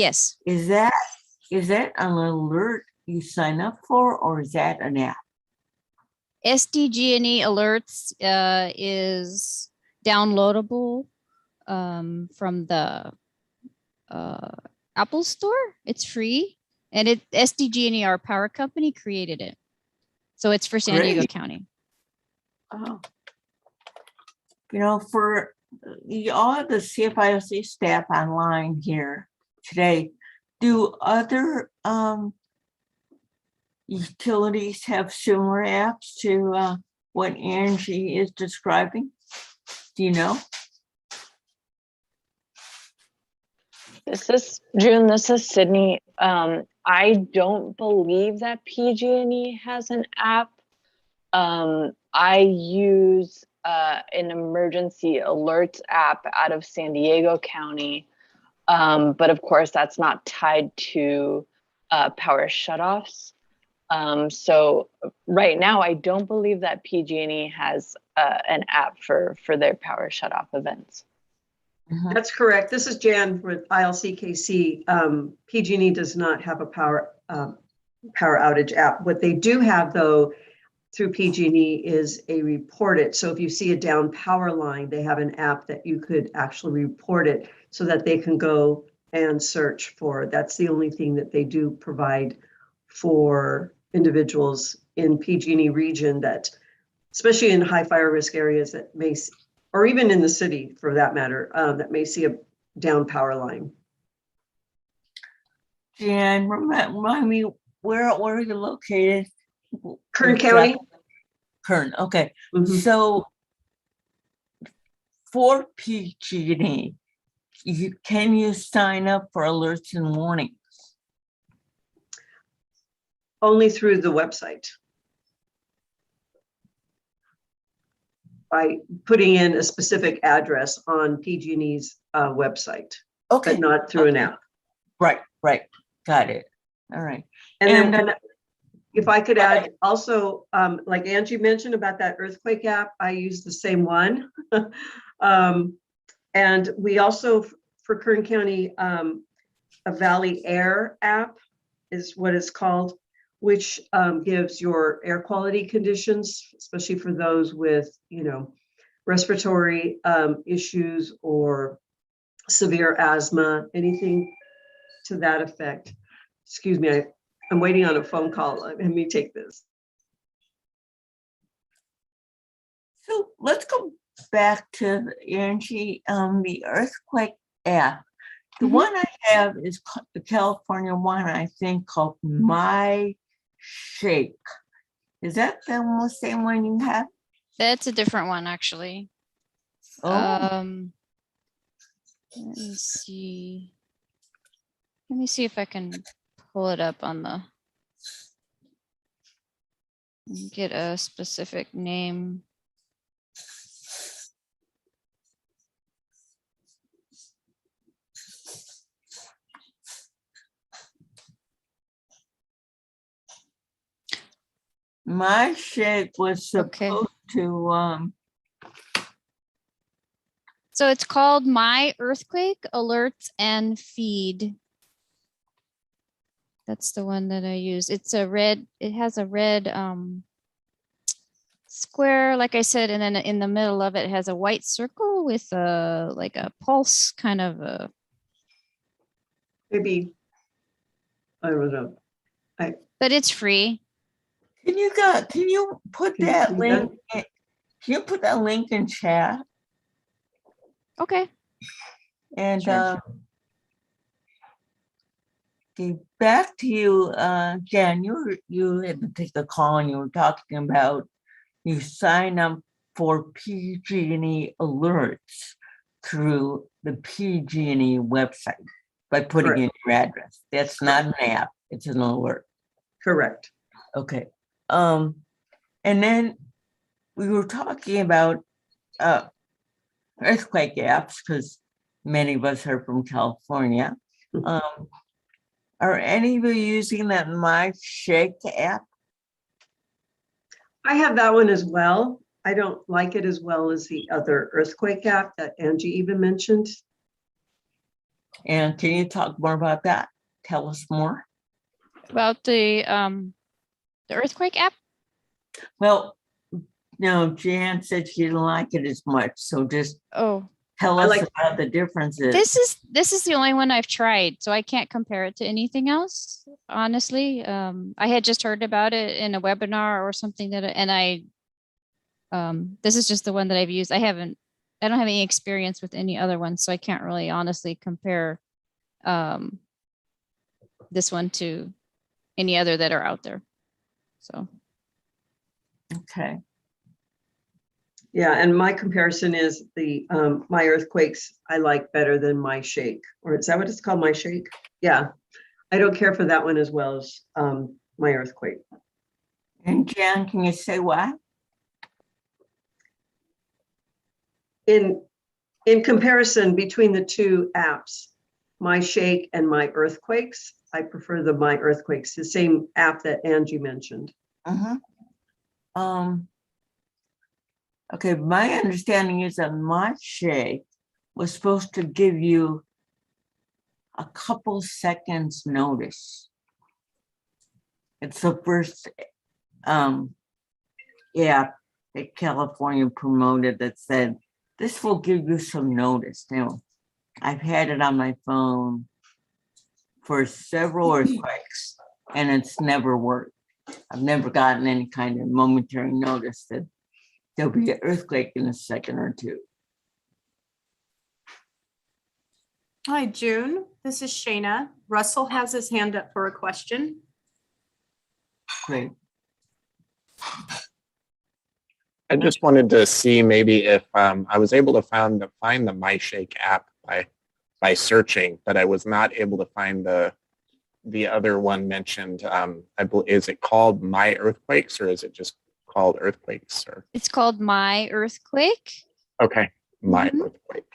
Yes. Is that an alert you sign up for, or is that an app? SDG&E Alerts is downloadable from the Apple Store. It's free, and SDG&E, our power company, created it, so it's for San Diego County. Oh, for all the CFIOC staff online here today, do other utilities have similar apps to what Angie is describing? Do you know? This is June. This is Sydney. I don't believe that PG&E has an app. I use an emergency alerts app out of San Diego County, but of course that's not tied to power shutoffs. So right now, I don't believe that PG&E has an app for their power shutoff events. That's correct. This is Jan with ILCKC. PG&E does not have a power outage app. What they do have, though, through PG&E is a report it. So if you see a down power line, they have an app that you could actually report it so that they can go and search for. That's the only thing that they do provide for individuals in PG&E region, that, especially in high fire risk areas that may, or even in the city for that matter, that may see a down power line. Jan, remind me, where are you located? Kern County. Kern, okay. So for PG&E, can you sign up for alerts and warnings? Only through the website. By putting in a specific address on PG&E's website. Okay. But not through an app. Right. Got it. All right. And then if I could add also, like Angie mentioned about that earthquake app, I use the same one. And we also, for Kern County, a Valley Air app is what it's called, which gives your air quality conditions, especially for those with, respiratory issues or severe asthma, anything to that effect. Excuse me, I'm waiting on a phone call. Let me take this. So let's go back to Angie, the earthquake app. The one I have is the California one, I think, called My Shake. Is that the same one you have? That's a different one, actually. Oh. Let me see. Let me see if I can pull it up on the, get a specific name. My Shake was supposed to So it's called My Earthquake Alerts and Feed. That's the one that I use. It's a red, it has a red square, like I said, and then in the middle of it has a white circle with a like a pulse kind of a. Maybe, I don't know. But it's free. Can you put that link? Can you put that link in chat? Okay. And sure. Okay, back to you, Jan. You had to take the call, and you were talking about you sign up for PG&E alerts through the PG&E website by putting in your address. That's not an app; it's an alert. Correct. Okay. And then we were talking about earthquake apps because many of us are from California. Are any of you using that My Shake app? I have that one as well. I don't like it as well as the other earthquake app that Angie even mentioned. And can you talk more about that? Tell us more. About the earthquake app? Well, no, Jan said she didn't like it as much, so just Oh, tell I us like- about the differences. this is the only one I've tried, so I can't compare it to anything else, honestly. I had just heard about it in a webinar or something this is just the one that I've used. I don't have any experience with any other one, so I can't really honestly compare this one to any other that are out there. So Okay. Yeah, and my comparison is the my earthquakes I like better than my shake, or is that what it's called, my shake? Yeah, I don't care for that one as well as my earthquake. And Jan, can you say why? In comparison between the two apps, my shake and my earthquakes, I prefer the my earthquakes, the same app that Angie mentioned. Okay, my understanding is that my shake was supposed to give you a couple seconds notice. It's the first app that California promoted that said, this will give you some notice. Now, I've had it on my phone for several earthquakes and it's never worked. I've never gotten any kind of momentary notice that there'll be an earthquake in a second or two. Hi, June. This is Shayna. Russell has his hand up for a question. Great. I just wanted to see maybe if I was able to find the MyShake app by searching, but I was not able to find the other one mentioned. I believe, is it called My Earthquakes or is it just called Earthquakes? Or it's called My Earthquake. okay, My Mhm. Earthquake.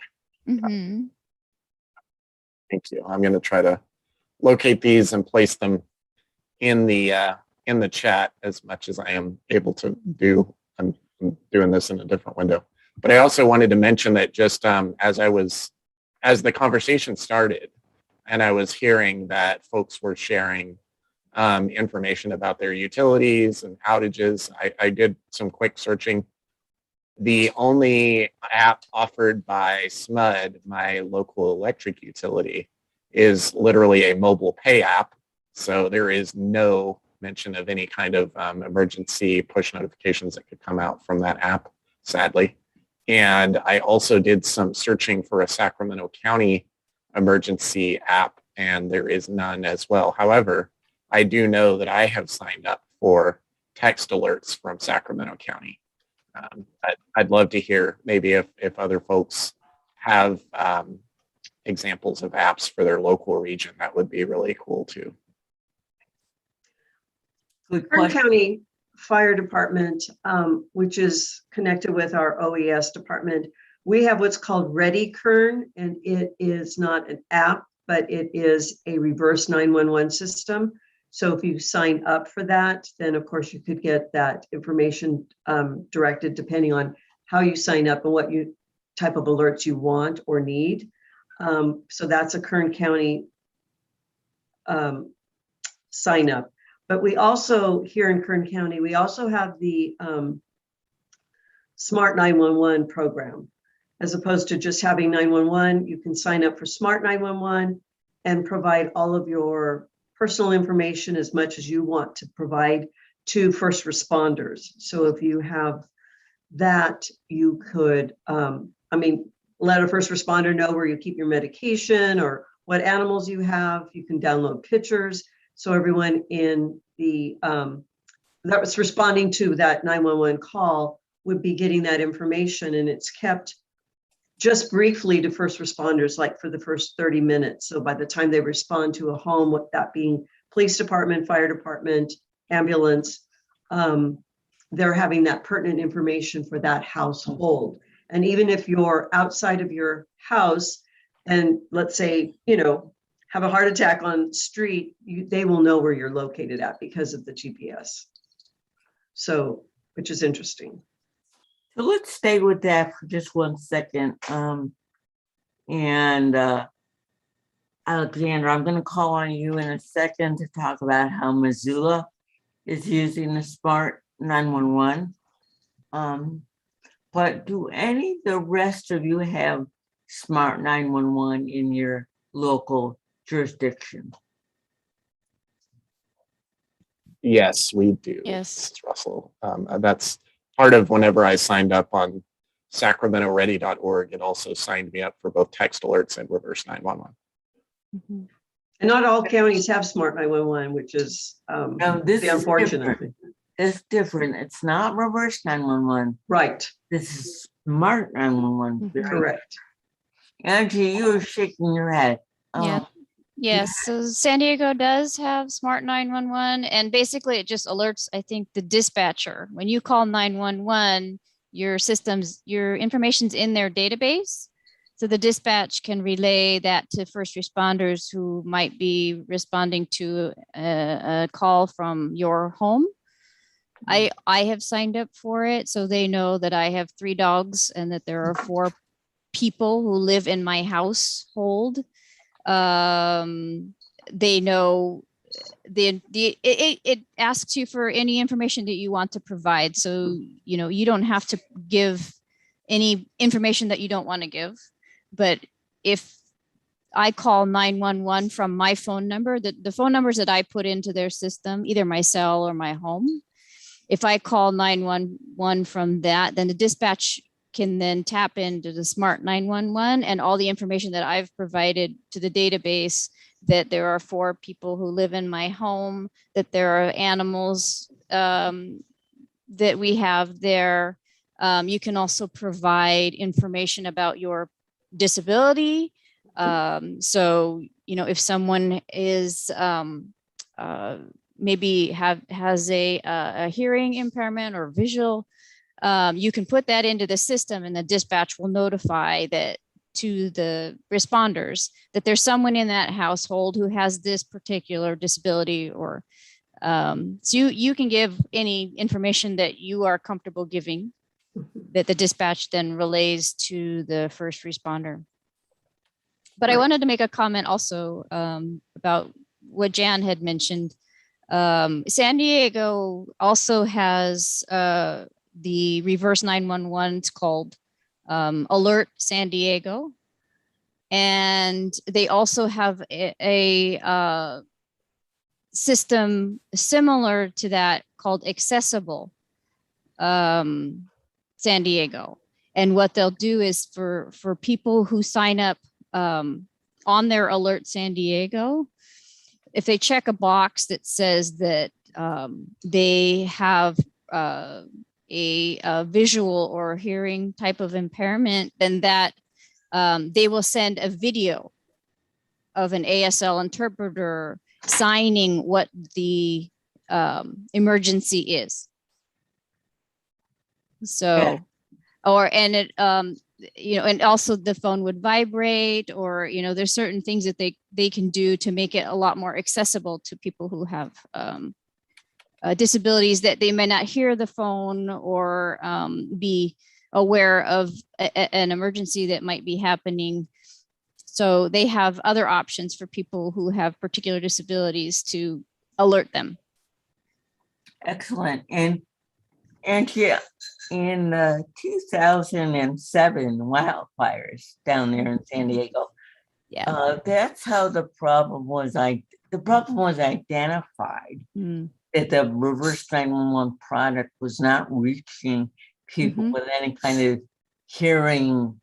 Mm-hmm. Thank you. I'm going to try to locate these and place them in the chat as much as I am able to do. I'm doing this in a different window, but I also wanted to mention that just as the conversation started and I was hearing that folks were sharing information about their utilities and outages, I did some quick searching. The only app offered by SMUD, my local electric utility, is literally a mobile pay app. So there is no mention of any kind of emergency push notifications that could come out from that app, sadly. And I also did some searching for a Sacramento County emergency app, and there is none as well. However, I do know that I have signed up for text alerts from Sacramento County. I'd love to hear maybe if other folks have examples of apps for their local region. That would be really cool too. Good Kern question. County Fire Department, which is connected with our OES department, we have what's called Ready Kern, and it is not an app, but it is a reverse 911 system. So if you sign up for that, then of course you could get that information directed depending on how you sign up and what type of alerts you want or need. So that's a Kern County sign up. But we also, here in Kern County, we also have the Smart 911 program. As opposed to just having 911, you can sign up for Smart 911 and provide all of your personal information as much as you want to provide to first responders. So if you have that, you could, let a first responder know where you keep your medication or what animals you have. You can download pictures. So everyone in the that was responding to that 911 call would be getting that information, and it's kept just briefly to first responders, like for the first 30 minutes. So by the time they respond to a home, with that being police department, fire department, ambulance, they're having that pertinent information for that household. And even if you're outside of your house and let's say, have a heart attack on street, they will know where you're located at because of the GPS. So, which is interesting. So let's stay with that for just 1 second. Alexander, I'm going to call on you in a second to talk about how Missoula is using the smart 911. But do any of the rest of you have smart 911 in your local jurisdiction? Yes, we do. Yes. Ms. Russell. That's part of whenever I signed up on sacramentoready.org, it also signed me up for both text alerts and reverse 911. Mhm. And not all counties have smart 911, which is No, this the is unfortunate different. thing. It's different. It's not reverse 911. Right, This is smart 911. Mhm. Very- correct. Angie, you were shaking your head. Yeah. Yes, so San Diego does have smart 911, and basically it just alerts, I think, the dispatcher. When you call 911, your information's in their database. So the dispatch can relay that to first responders who might be responding to a call from your home. I have signed up for it, so they know that I have 3 dogs and that there are 4 people who live in my household. They know it asks you for any information that you want to provide. So, you don't have to give any information that you don't want to give. But if I call 911 from my phone number, the phone numbers that I put into their system, either my cell or my home, if I call 911 from that, then the dispatch can then tap into the smart 911 and all the information that I've provided to the database, that there are 4 people who live in my home, that there are animals that we have there. You can also provide information about your disability. So, if someone is maybe has a hearing impairment or visual, you can put that into the system, and the dispatch will notify that to the responders that there's someone in that household who has this particular disability, or so you can give any information that you are comfortable giving that the dispatch then relays to the first responder. But I Right. wanted to make a comment also about what Jan had mentioned. San Diego also has the reverse 911. It's called Alert San Diego. And they also have a system similar to that called Accessible San Diego. And what they'll do is for people who sign up on their Alert San Diego, if they check a box that says that they have a visual or hearing type of impairment, then that they will send a video of an ASL interpreter signing what the emergency is. So, and also the phone would vibrate, or, there's certain things that they can do to make it a lot more accessible to people who have disabilities, that they may not hear the phone or be aware of an emergency that might be happening. So they have other options for people who have particular disabilities to alert them. Excellent. And yeah, in 2007 wildfires down there in San Diego, Yeah. that's how the problem was. The problem was identified, Mm. that the reverse 911 product was not reaching people Mhm. with any kind of hearing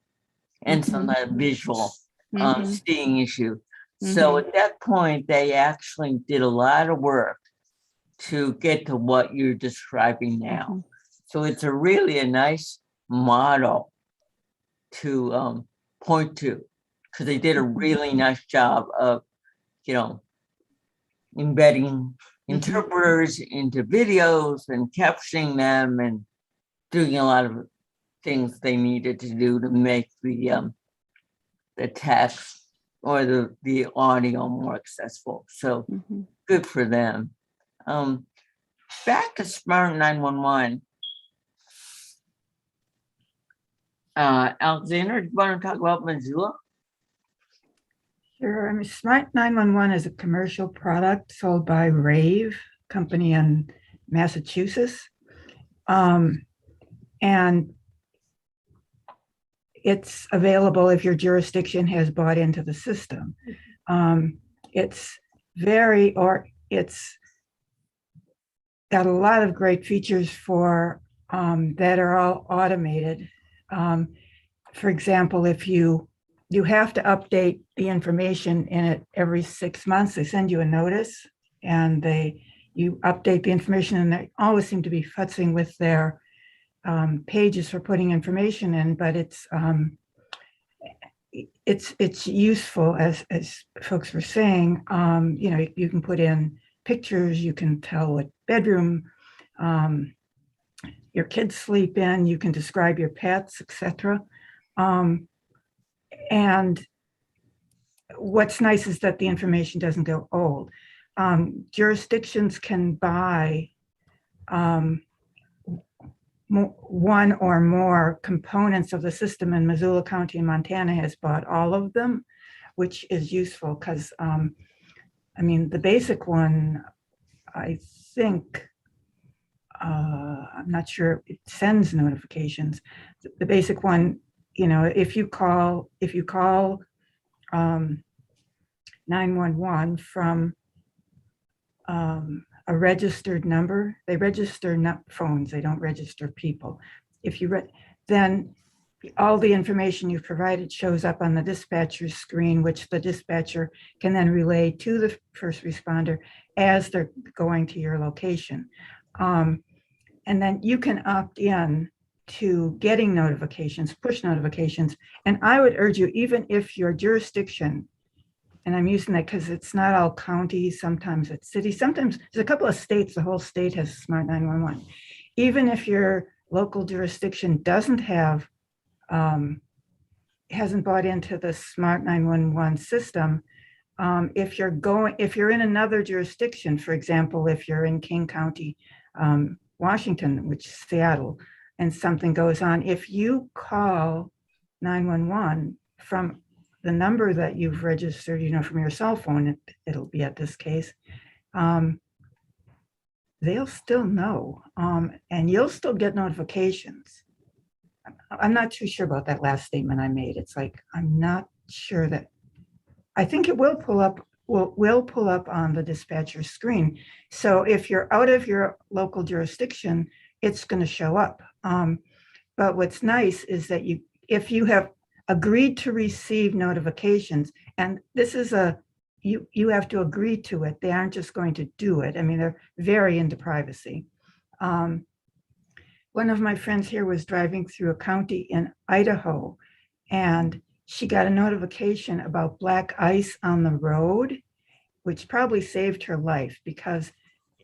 and some Mhm. kind of visual Mhm. seeing issue. So at that point, they actually did a lot of work to get to what you're describing now. Mhm. So it's really a nice model to point to, because they did a really nice job of, embedding interpreters into videos and captioning them and doing a lot of things they needed to do to make the text or the audio more accessible. So Mhm. good for them. Back to Smart 911. Alexander, do you want to talk about Missoula? Sure. I mean, Smart 911 is a commercial product sold by Rave company in Massachusetts. And it's available if your jurisdiction has bought into the system. It's got a lot of great features for that are all automated. For example, if you have to update the information in it every 6 months, they send you a notice and you update the information, and they always seem to be futzing with their pages for putting information in, but it's useful, as folks were saying. You can put in pictures, you can tell what bedroom your kids sleep in, you can describe your pets, etc. And what's nice is that the information doesn't go old. Jurisdictions can buy one or more components of the system, and Missoula County in Montana has bought all of them, which is useful because, the basic one, I think, I'm not sure it sends notifications. The basic one, if you call 911 from a registered number, they register not phones, they don't register people. Then all the information you've provided shows up on the dispatcher's screen, which the dispatcher can then relay to the first responder as they're going to your location. And then you can opt in to getting notifications, push notifications. And I would urge you, even if your jurisdiction, and I'm using that because it's not all counties, sometimes it's cities, sometimes there's a couple of states, the whole state has Smart 911. Even if your local jurisdiction doesn't have, hasn't bought into the Smart 911 system, if you're in another jurisdiction, for example, if you're in King County, Washington, which is Seattle, and something goes on, if you call 911 from the number that you've registered, from your cell phone, it'll be at this case, they'll still know, and you'll still get notifications. I'm not too sure about that last statement I made. It's like, I'm not sure that, I think it will pull up on the dispatcher screen. So if you're out of your local jurisdiction, it's going to show up. But what's nice is that if you have agreed to receive notifications, and this is you have to agree to it. They aren't just going to do it. They're very into privacy. One of my friends here was driving through a county in Idaho, and she got a notification about black ice on the road, which probably saved her life because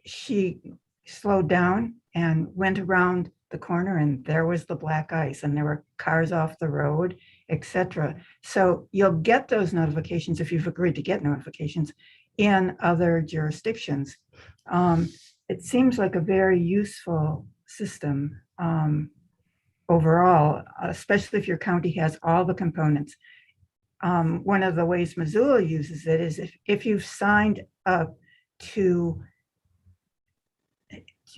she slowed down and went around the corner, and there was the black ice, and there were cars off the road, etc. So you'll get those notifications if you've agreed to get notifications in other jurisdictions. It seems like a very useful system overall, especially if your county has all the components. One of the ways Missoula uses it is if you've signed up to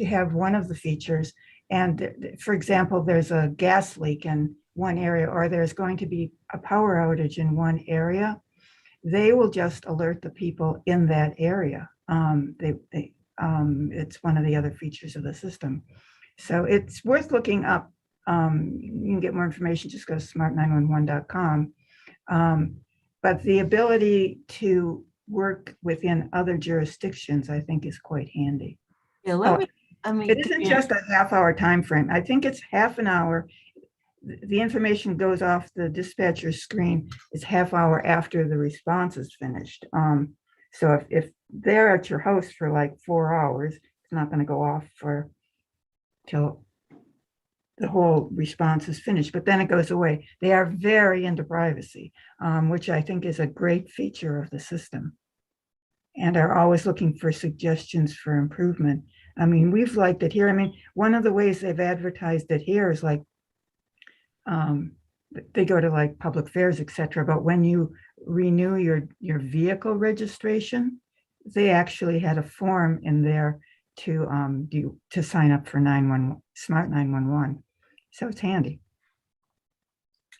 have one of the features, and for example, there's a gas leak in one area, or there's going to be a power outage in one area, they will just alert the people in that area. It's one of the other features of the system. So it's worth looking up. You can get more information, just go to smart911.com. But the ability to work within other jurisdictions, I think, is quite handy. Yeah, It isn't just a half-hour time frame. I think it's half an hour. The information goes off the dispatcher screen is half hour after the response is finished. So if they're at your house for like 4 hours, it's not going to go off till the whole response is finished, but then it goes away. They are very into privacy, which I think is a great feature of the system, and are always looking for suggestions for improvement. We've liked it here. One of the ways they've advertised it here is like, they go to like public fairs, etc. But when you renew your vehicle registration, they actually had a form in there to sign up for 911, Smart 911. So it's handy.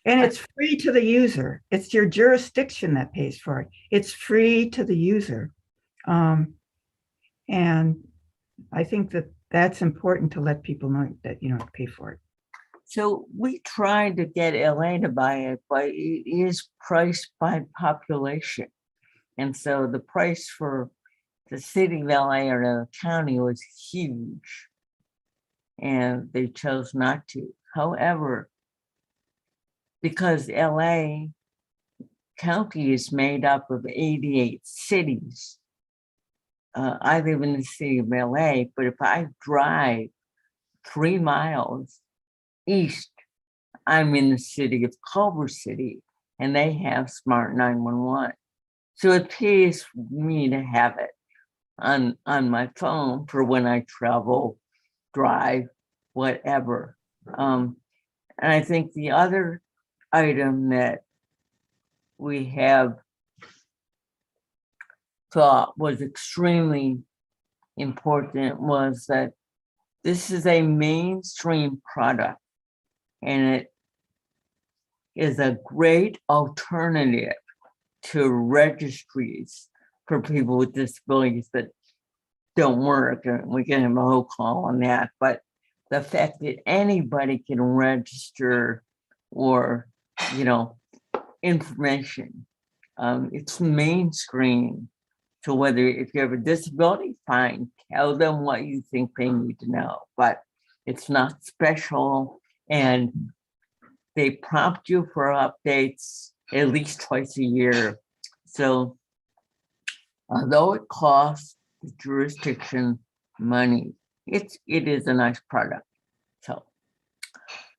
And it's free to the user. It's your jurisdiction that pays for it. It's free to the user. And I think that that's important to let people know that you don't have to pay for it. So we tried to get LA to buy it, but it is priced by population. And so the price for the city of LA or the county was huge. And they chose not to. However, because LA County is made up of 88 cities, I live in the city of LA, but if I drive 3 miles east, I'm in the city of Culver City, and they have Smart 911. So it pays for me to have it on my phone for when I travel, drive, whatever. And I think the other item that we have thought was extremely important was that this is a mainstream product, and it is a great alternative to registries for people with disabilities that don't work. And we can have a whole call on that, but the fact that anybody can register or, information, it's mainstream. So whether if you have a disability, fine, tell them what you think they need to know, but it's not special. And they prompt you for updates at least twice a year. So although it costs the jurisdiction money, it is a nice product. So.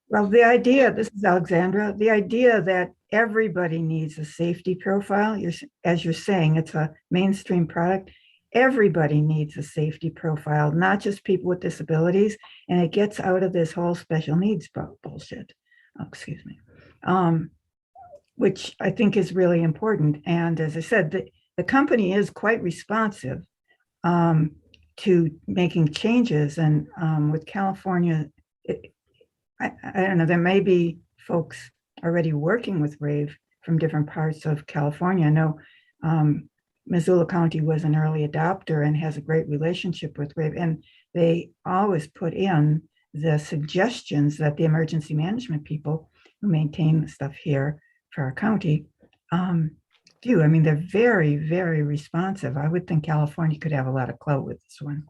Well, the idea, this is Alexandra, the idea that everybody needs a safety profile, as you're saying, it's a mainstream product. Everybody needs a safety profile, not just people with disabilities, and it gets out of this whole special needs bullshit. Oh, excuse me. Which I think is really important. And as I said, the company is quite responsive to making changes. And with California, I don't know, there may be folks already working with RAVE from different parts of California. I know Missoula County was an early adopter and has a great relationship with RAVE, and they always put in the suggestions that the emergency management people who maintain the stuff here for our county do. I mean, they're very, very responsive. I would think California could have a lot of clout with this one.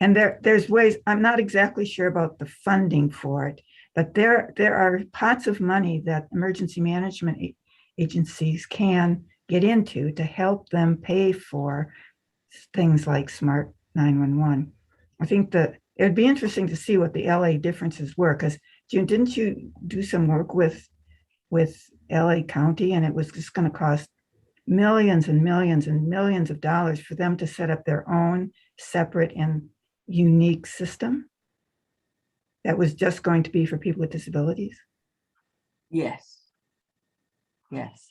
And there's ways, I'm not exactly sure about the funding for it, but there are pots of money that emergency management agencies can get into to help them pay for things like Smart 911. I think that it would be interesting to see what the LA differences were, because June, didn't you do some work with LA County, and it was just going to cost millions and millions and millions of dollars for them to set up their own separate and unique system that was just going to be for people with disabilities? Yes. Yes.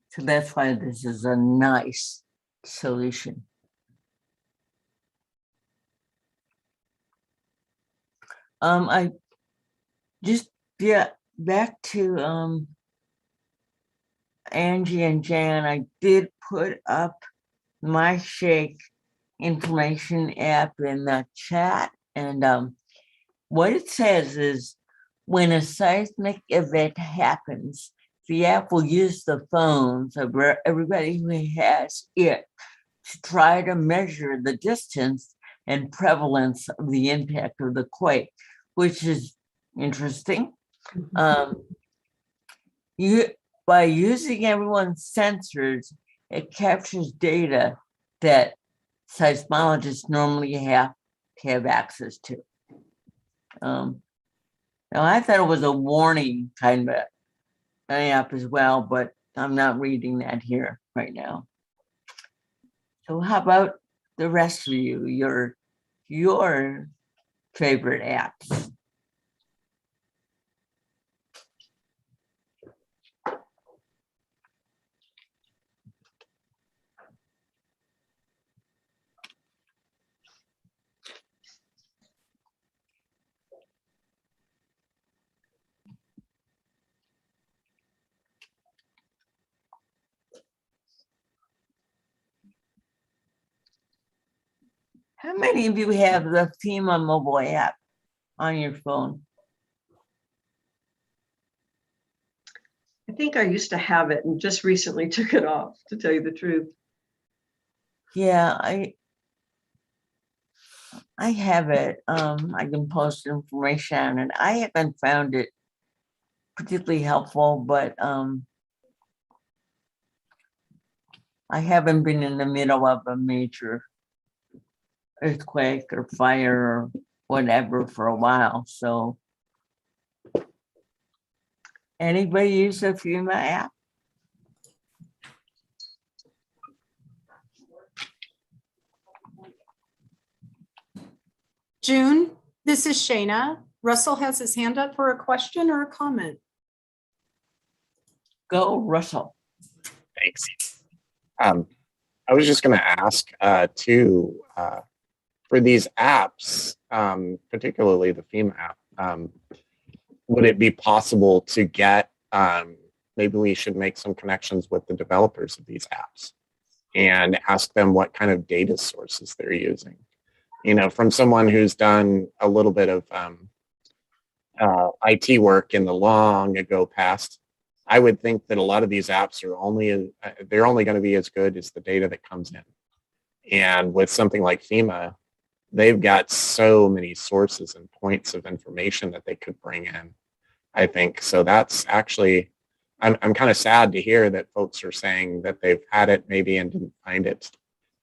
So that's why this is a nice solution. I just, back to Angie and Jan, I did put up my Shake information app in the chat, and what it says is when a seismic event happens, the app will use the phones of everybody who has it to try to measure the distance and prevalence of the impact of the quake, which is interesting. By using everyone's sensors, it captures data that seismologists normally have to have access to. Now, I thought it was a warning kind of an app as well, but I'm not reading that here right now. So how about the rest of you, your favorite apps? How many of you have the FEMA mobile app on your phone? I think I used to have it and just recently took it off, to tell you the truth. Yeah, I have it. I can post information on it. I haven't found it particularly helpful, but I haven't been in the middle of a major earthquake or fire or whatever for a while. So anybody use the FEMA app? June, this is Shayna. Russell has his hand up for a question or a comment. Go, Russell. Thanks. I was just going to ask too, for these apps, particularly the FEMA app, would it be possible to get, maybe we should make some connections with the developers of these apps and ask them what kind of data sources they're using. You know, from someone who's done a little bit of IT work in the long ago past, I would think that a lot of these apps are they're only going to be as good as the data that comes in. And with something like FEMA, they've got so many sources and points of information that they could bring in, I think. So that's actually, I'm kind of sad to hear that folks are saying that they've had it maybe and didn't find it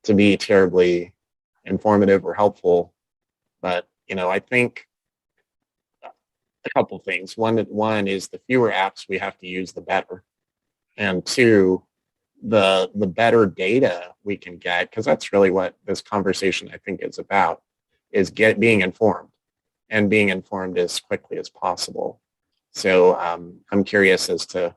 to be terribly informative or helpful. But, you know, I think a couple things. One is the fewer apps we have to use, the better. And two, the better data we can get, because that's really what this conversation I think is about, is being informed and being informed as quickly as possible. So I'm curious as to,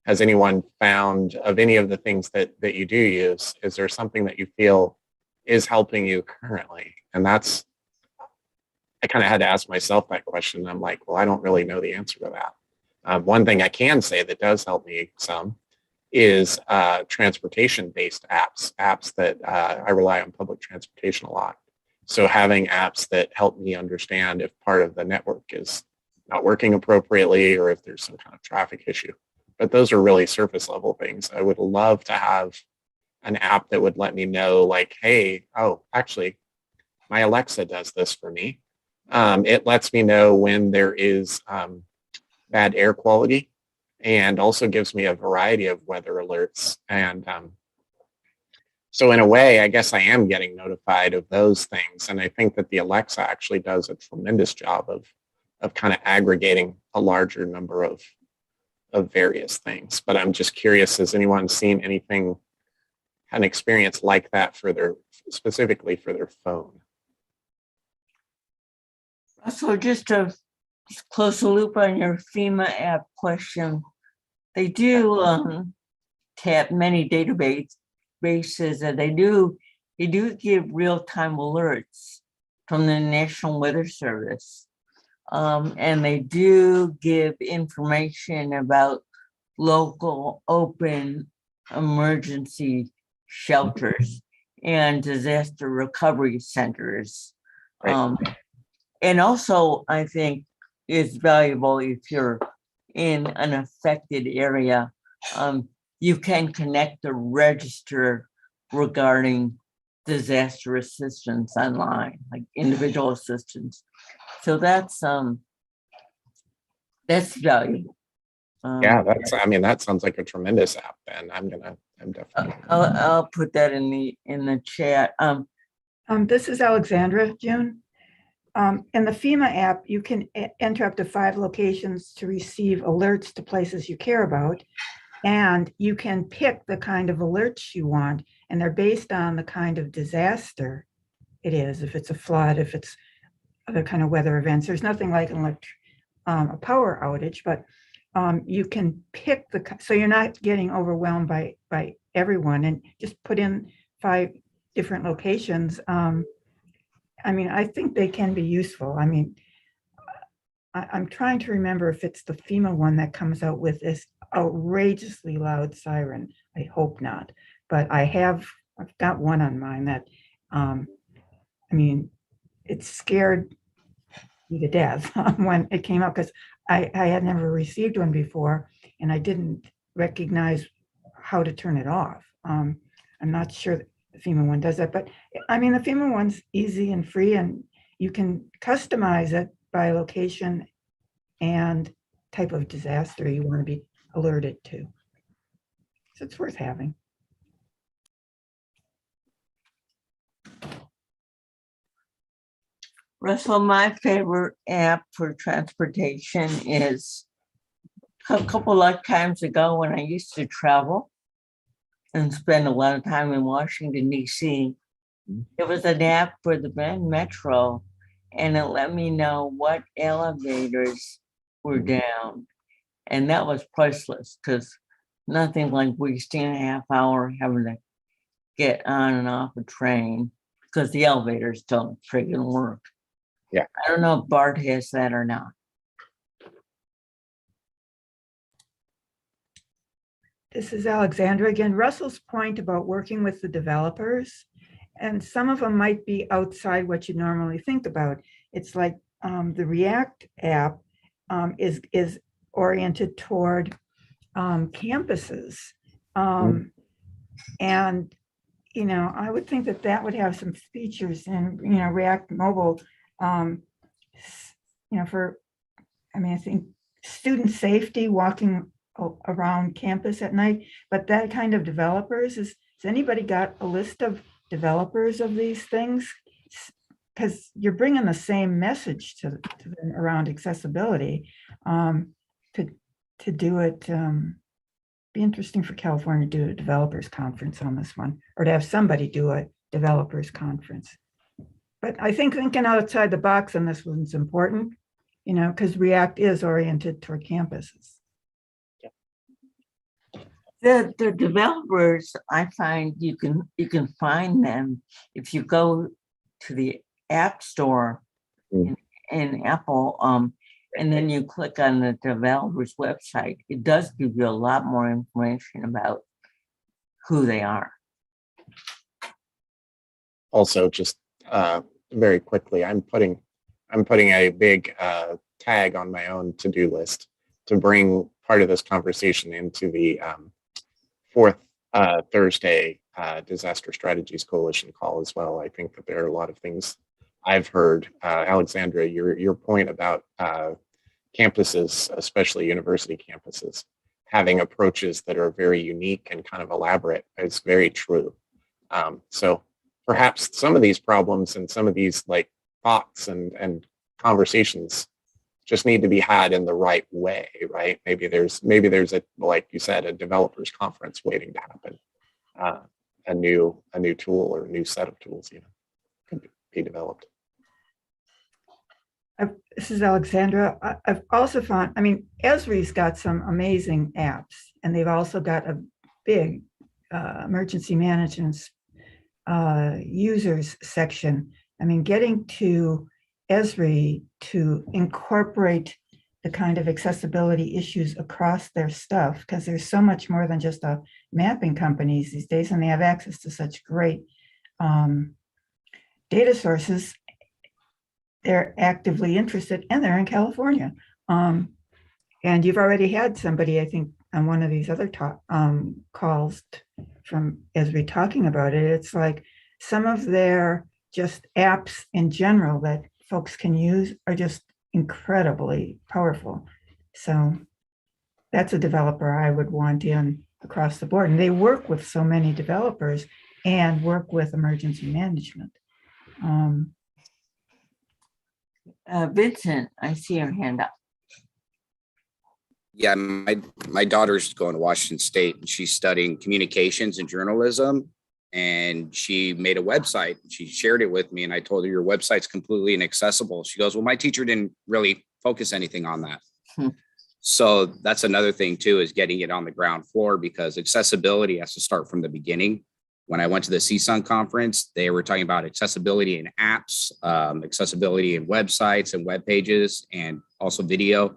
has anyone found of any of the things that you do use, is there something that you feel is helping you currently? And that's, I kind of had to ask myself that question. I'm like, well, I don't really know the answer to that. One thing I can say that does help me some is transportation-based apps that I rely on public transportation a lot. So having apps that help me understand if part of the network is not working appropriately or if there's some kind of traffic issue. But those are really surface level things. I would love to have an app that would let me know, like, hey, oh, actually, my Alexa does this for me. It lets me know when there is bad air quality, and also gives me a variety of weather alerts. And so in a way, I guess I am getting notified of those things. And I think that the Alexa actually does a tremendous job of kind of aggregating a larger number of various things. But I'm just curious, has anyone seen anything, an experience like that specifically for their phone? So just to close the loop on your FEMA app question, they do tap many databases, and they do give real-time alerts from the National Weather Service. And they do give information about local open emergency shelters and disaster recovery centers. Right. And also, I think it's valuable if you're in an affected area, you can connect the register regarding disaster assistance online, like individual assistance. So that's valuable. Yeah, that sounds like a tremendous app. Then I'm definitely. I'll put that in the chat. This is Alexandra, June. In the FEMA app, you can enter up to 5 locations to receive alerts to places you care about. And you can pick the kind of alerts you want, and they're based on the kind of disaster it is. If it's a flood, if it's other kind of weather events, there's nothing like a power outage, but you can pick so you're not getting overwhelmed by everyone, and just put in 5 different locations. I mean, I think they can be useful. I mean, I'm trying to remember if it's the FEMA one that comes out with this outrageously loud siren. I hope not, but I've got one on mine that I mean, it scared me to death when it came out because I had never received one before and I didn't recognize how to turn it off. I'm not sure the FEMA one does that, but I mean, the FEMA one's easy and free and you can customize it by location and type of disaster you want to be alerted to. So it's worth having. Russell, my favorite app for transportation is a couple of times ago when I used to travel and spend a lot of time in Washington, D.C. It was an app for the Bend Metro, and it let me know what elevators were down. And that was priceless because nothing like wasting a half hour having to get on and off a train because the elevators don't friggin' work. Yeah. I don't know if Bart has that or not. This is Alexandra again. Russell's point about working with the developers, and some of them might be outside what you normally think about. It's like the React app is oriented toward campuses. And, you know, I would think that that would have some features in, you know, React Mobile, you know, for, I mean, I think student safety, walking around campus at night, but that kind of developers, has anybody got a list of developers of these things? Because you're bringing the same message to them around accessibility. To do it, be interesting for California to do a developers conference on this one, or to have somebody do a developers conference. But I think thinking outside the box on this one's important, you know, because React is oriented toward campuses. The developers, I find you can find them if you go to the App Store in Apple, and then you click on the developer's website. It does give you a lot more information about who they are. Also, just very quickly, I'm putting a big tag on my own to-do list to bring part of this conversation into the fourth Thursday Disaster Strategies Coalition call as well. I think that there are a lot of things I've heard. Alexandra, your point about campuses, especially university campuses, having approaches that are very unique and kind of elaborate is very true. So perhaps some of these problems and some of these like thoughts and conversations just need to be had in the right way, right? Maybe there's a, like you said, a developers conference waiting to happen. A new tool or a new set of tools, you know, could be developed. This is Alexandra. I've also found, I mean, ESRI's got some amazing apps, and they've also got a big emergency management users section. I mean, getting to ESRI to incorporate the kind of accessibility issues across their stuff, because there's so much more than just a mapping companies these days, and they have access to such great data sources. They're actively interested, and they're in California. And you've already had somebody, I think, on one of these other calls from ESRI talking about it. It's like some of their just apps in general that folks can use are just incredibly powerful. So that's a developer I would want in across the board. And they work with so many developers and work with emergency management. Vincent, I see your hand up. Yeah, my daughter's going to Washington State and she's studying communications and journalism. And she made a website. She shared it with me and I told her, your website's completely inaccessible. She goes, well, my teacher didn't really focus anything on that. So that's another thing too, is getting it on the ground floor, because accessibility has to start from the beginning. When I went to the CSUN conference, they were talking about accessibility in apps, accessibility in websites and web pages, and also video.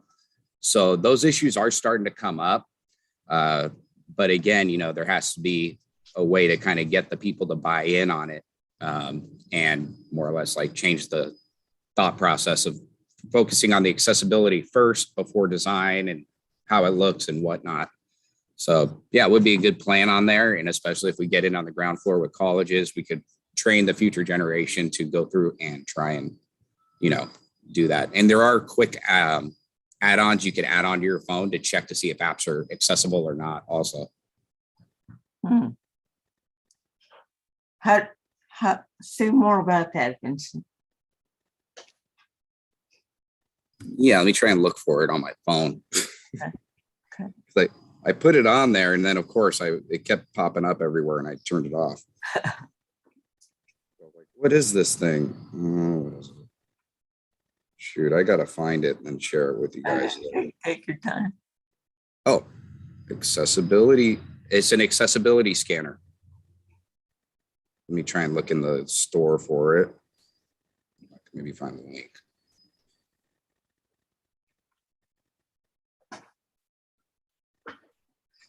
So those issues are starting to come up. But again, you know, there has to be a way to kind of get the people to buy in on it. and more or less like change the thought process of focusing on the accessibility first before design and how it looks and whatnot. So yeah, it would be a good plan on there. And especially if we get in on the ground floor with colleges, we could train the future generation to go through and try and, do that. And there are quick add-ons you can add onto your phone to check to see if apps are accessible or not also. Hmm. How, say more about that, Vincent. Yeah, let me try and look for it on my phone. Okay. I put it on there, and then of course it kept popping up everywhere, and I turned it off. What is this thing? What is it? Shoot, I gotta find it and share it with you guys. Take your time. Oh, accessibility. It's an accessibility scanner. Let me try and look in the store for it. Maybe find the link.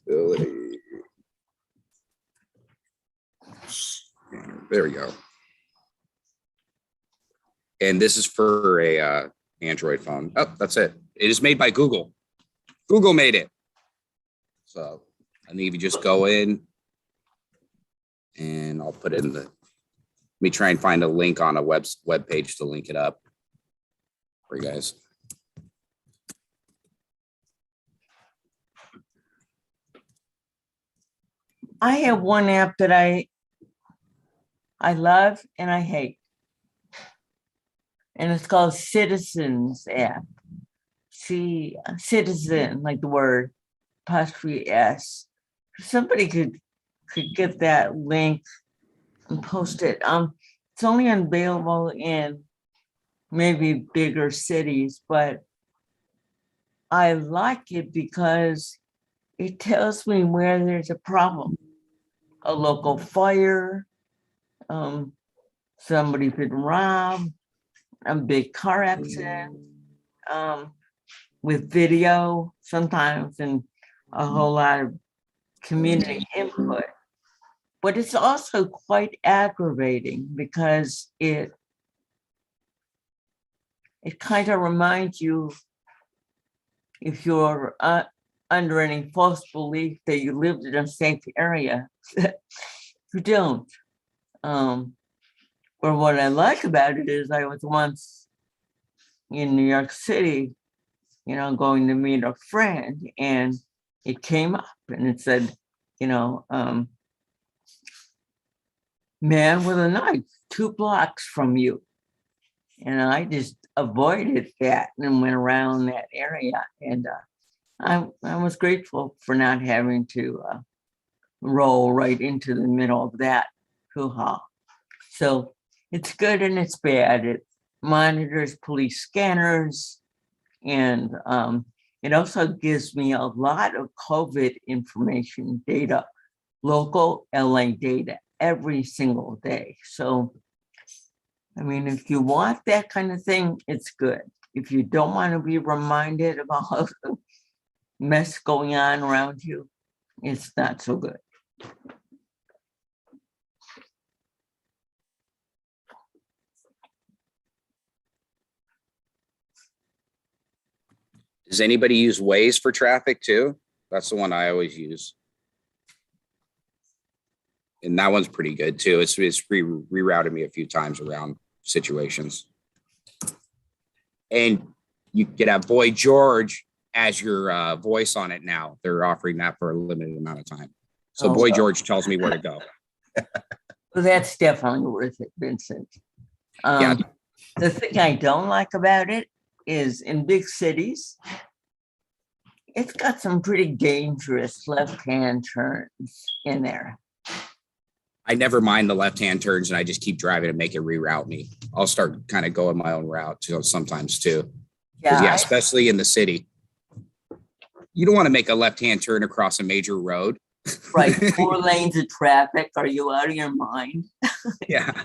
Ability. There we go. And this is for a Android phone. Oh, that's it. It is made by Google. Google made it. So I think if you just go in and I'll put it in let me try and find a link on a web page to link it up for you guys. I have one app that I love and I hate. And it's called Citizens App. See, citizen, like the word, apostrophe S. Somebody could get that link and post it. It's only available in maybe bigger cities, but I like it because it tells me where there's a problem, a local fire, somebody's been robbed, a big car accident, with video sometimes and a whole lot of community input. But it's also quite aggravating because it kind of reminds you, if you're under any false belief that you lived in a safe area, you don't. But what I like about it is I was once in New York City, going to meet a friend, and it came up and it said, man with a knife 2 blocks from you. And I just avoided that and went around that area. And I was grateful for not having to roll right into the middle of that hoo-ha. So it's good and it's bad. It monitors police scanners, and it also gives me a lot of COVID information data, local LA data every single day. So, I mean, if you want that kind of thing, it's good. If you don't want to be reminded of all the mess going on around you, it's not so good. Does anybody use Waze for traffic too? That's the one I always use. And that one's pretty good too. It's rerouted me a few times around situations. And you could have Boy George as your voice on it now. They're offering that for a limited amount of time. So Boy George tells me where to go. Well, that's definitely worth it, Vincent. Yeah. The thing I don't like about it is in big cities, it's got some pretty dangerous left-hand turns in there. I never mind the left-hand turns, and I just keep driving and make it reroute me. I'll start kind of going my own route sometimes too. Yeah, especially in the city. You don't want to make a left-hand turn across a major road. Right, 4 lanes of traffic. Are you out of your mind? Yeah.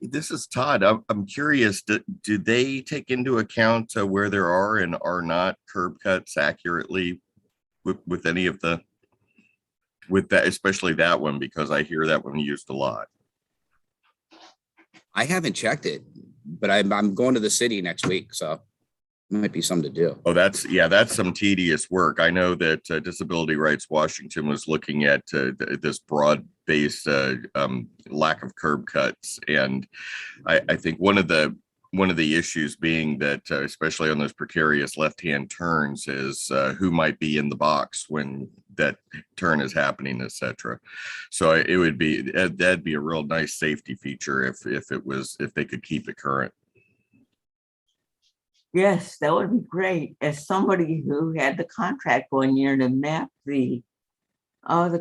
This is Todd. I'm curious, do they take into account where there are and are not curb cuts accurately with any of the, with that, especially that one, because I hear that one used a lot? I haven't checked it, but I'm going to the city next week, so it might be something to do. Oh, that's some tedious work. I know that Disability Rights Washington was looking at this broad-based lack of curb cuts, and I think one of the issues being that, especially on those precarious left-hand turns, is who might be in the box when that turn is happening, etc. So it would be that'd be a real nice safety feature if they could keep it current. Yes, that would be great. As somebody who had the contract 1 year to map the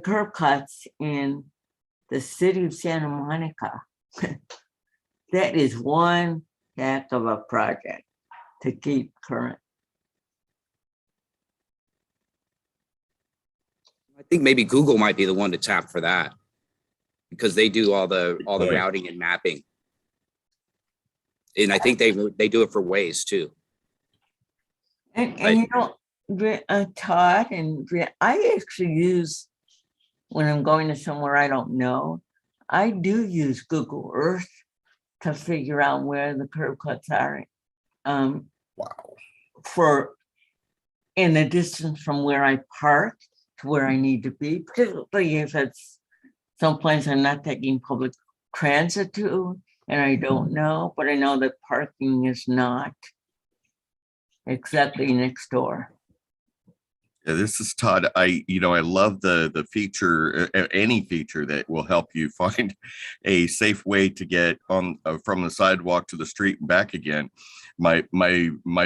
curb cuts in the city of Santa Monica, that is one heck of a project to keep current. I think maybe Google might be the one to tap for that, because they do all the Right. routing and mapping. And I think they do it for Waze too. And Right. you know, Todd and I actually use, when I'm going to somewhere I don't know, I do use Google Earth to figure out where the curb cuts are. Wow. For in the distance from where I park to where I need to be, particularly if it's someplace I'm not taking public transit to and I don't know, but I know that parking is not exactly next door. Yeah, this is Todd. I love the feature, any feature that will help you find a safe way to get on from the sidewalk to the street and back again. My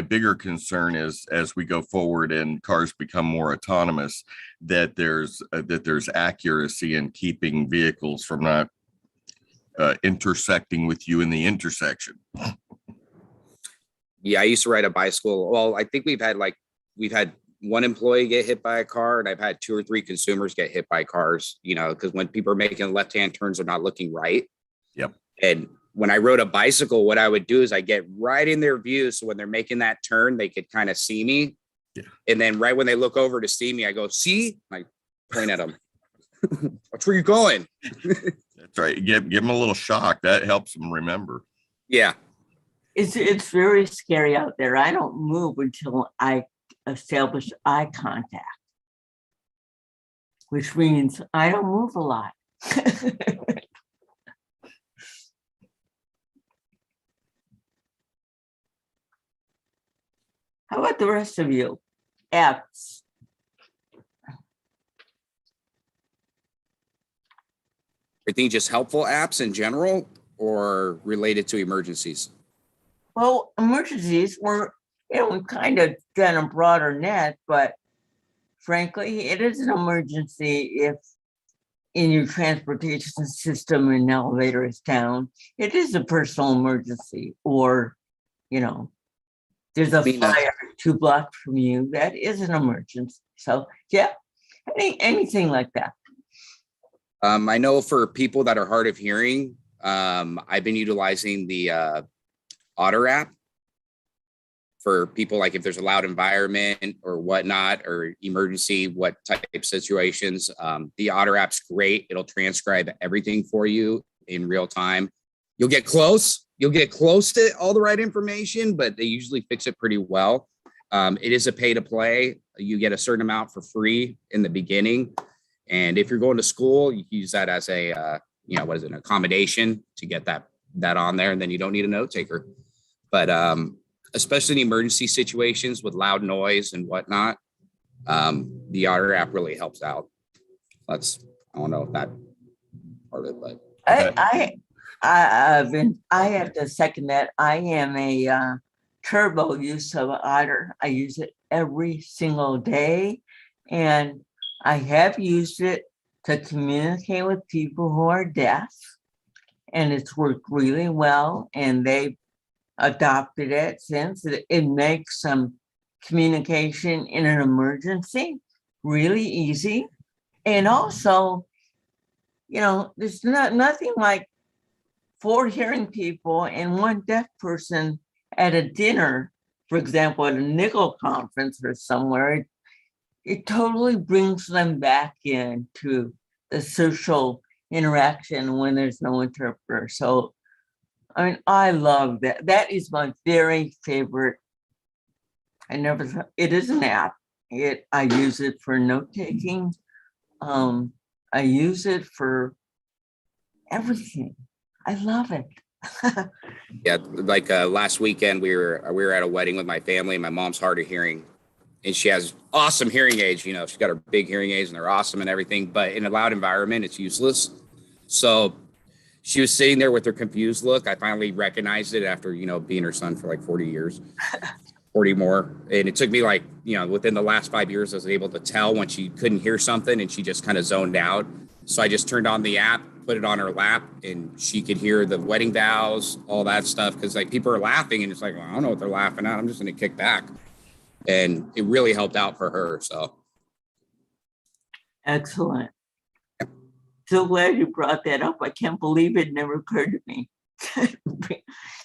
bigger concern is, as we go forward and cars become more autonomous, that there's accuracy in keeping vehicles from not intersecting with you in the intersection. Yeah, I used to ride a bicycle. Well, I think we've had one employee get hit by a car, and I've had 2 or 3 consumers get hit by cars, because when people are making left-hand turns, they're not looking right. Yep. And when I rode a bicycle, what I would do is I get right in their view. So when they're making that turn, they could kind of see me. Yeah. And then right when they look over to see me, I go, see, I point at them. That's where you're going. That's right. Give them a little shock. That helps them remember. Yeah. It's very scary out there. I don't move until I establish eye contact, which means I don't move a lot. How about the rest of you? Apps. Are these just helpful apps in general or related to emergencies? Well, emergencies were, we've kind of done a broader net, but frankly, it is an emergency if in your transportation system an elevator is down. It is a personal emergency, or, there's a fire 2 blocks from you. That is an emergency. So yeah, anything like that. I know for people that are hard of hearing, I've been utilizing the Otter App for people, like if there's a loud environment or whatnot, or emergency, what type of situations. The Otter App's great. It'll transcribe everything for you in real time. You'll get close to all the right information, but they usually fix it pretty well. It is a pay to play. You get a certain amount for free in the beginning. And if you're going to school, you use that as a, an accommodation to get that on there. And then you don't need a note taker. But especially in emergency situations with loud noise and whatnot, the Otter App really helps out. I don't know if that part of it, but I have to second that. I am a turbo use of Otter. I use it every single day, and I have used it to communicate with people who are deaf, and it's worked really well, and they've adopted it since. It makes some communication in an emergency really easy. And also, there's nothing like 4 hearing people and 1 deaf person at a dinner, for example, at a nickel conference or somewhere. It totally brings them back into the social interaction when there's no interpreter. So I mean, I love that. That is my very favorite. It is an app. I use it for note taking. I use it for everything. I love it. Yeah, like last weekend we were at a wedding with my family. My mom's hard of hearing, and she has awesome hearing aids. You know, she's got her big hearing aids, and they're awesome and everything. But in a loud environment, it's useless. So she was sitting there with her confused look. I finally recognized it after being her son for like 40 years, 40 more. And it took me like within the last 5 years, I was able to tell when she couldn't hear something, and she just kind of zoned out. So I just turned on the app, put it on her lap, and she could hear the wedding vows, all that stuff. Because like people are laughing, and it's like, well, I don't know what they're laughing at. I'm just going to kick back, and it really helped out for her. So Excellent. So glad you brought that up. I can't believe it never occurred to me.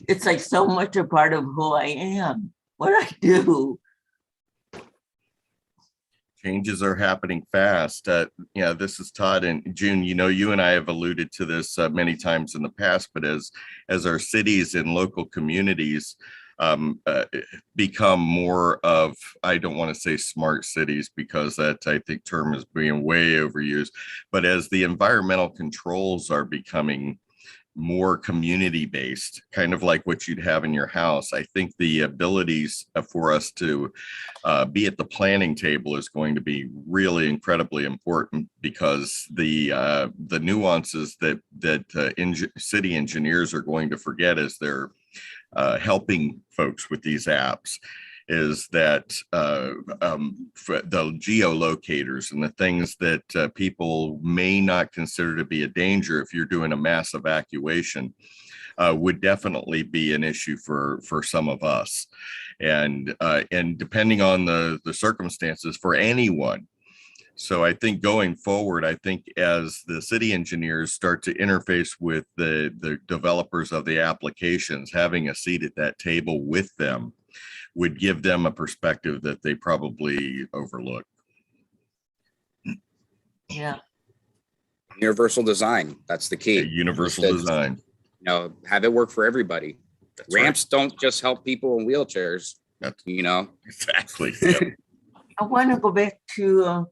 It's like so much a part of who I am, what I do. Changes are happening fast. This is Todd and June. You and I have alluded to this many times in the past, but as our cities and local communities become more of, I don't want to say smart cities because that I think term is being way overused, but as the environmental controls are becoming more community based, kind of like what you'd have in your house, I think the abilities for us to be at the planning table is going to be really incredibly important, because the nuances that city engineers are going to forget as they're helping folks with these apps is that for the geolocators and the things that people may not consider to be a danger if you're doing a mass evacuation would definitely be an issue for some of us. And depending on the circumstances for anyone. So I think going forward, I think as the city engineers start to interface with the developers of the applications, having a seat at that table with them would give them a perspective that they probably overlook. Yeah. universal design, that's the key. Universal Just to, design. Have it work for everybody. That's Ramps don't just help people in wheelchairs. That's Exactly. Yep. I want to go back to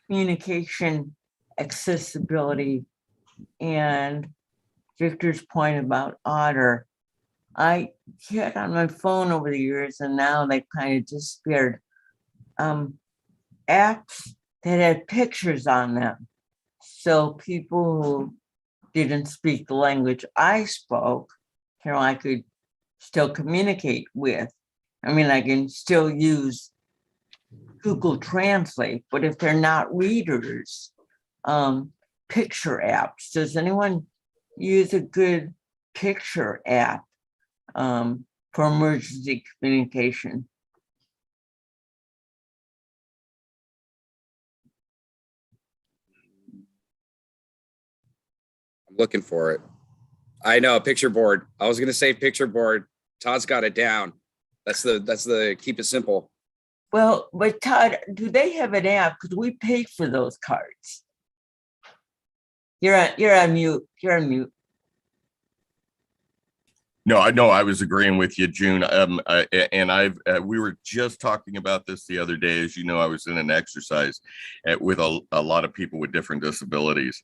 communication accessibility and Victor's point about Otter. I had on my phone over the years, and now they kind of disappeared, apps that had pictures on them. So people who didn't speak the language I spoke, I could still communicate with. I mean, I can still use Google Translate, but if they're not readers, picture apps. Does anyone use a good picture app for emergency communication? I'm looking for it. I know, picture board. I was gonna say picture board. Todd's got it down. That's the keep it simple. Well, but Todd, do they have an app? Because we paid for those cards. You're on mute. You're on mute. No, I was agreeing with you, June. We were just talking about this the other day. As you know, I was in an exercise with a lot of people with different disabilities,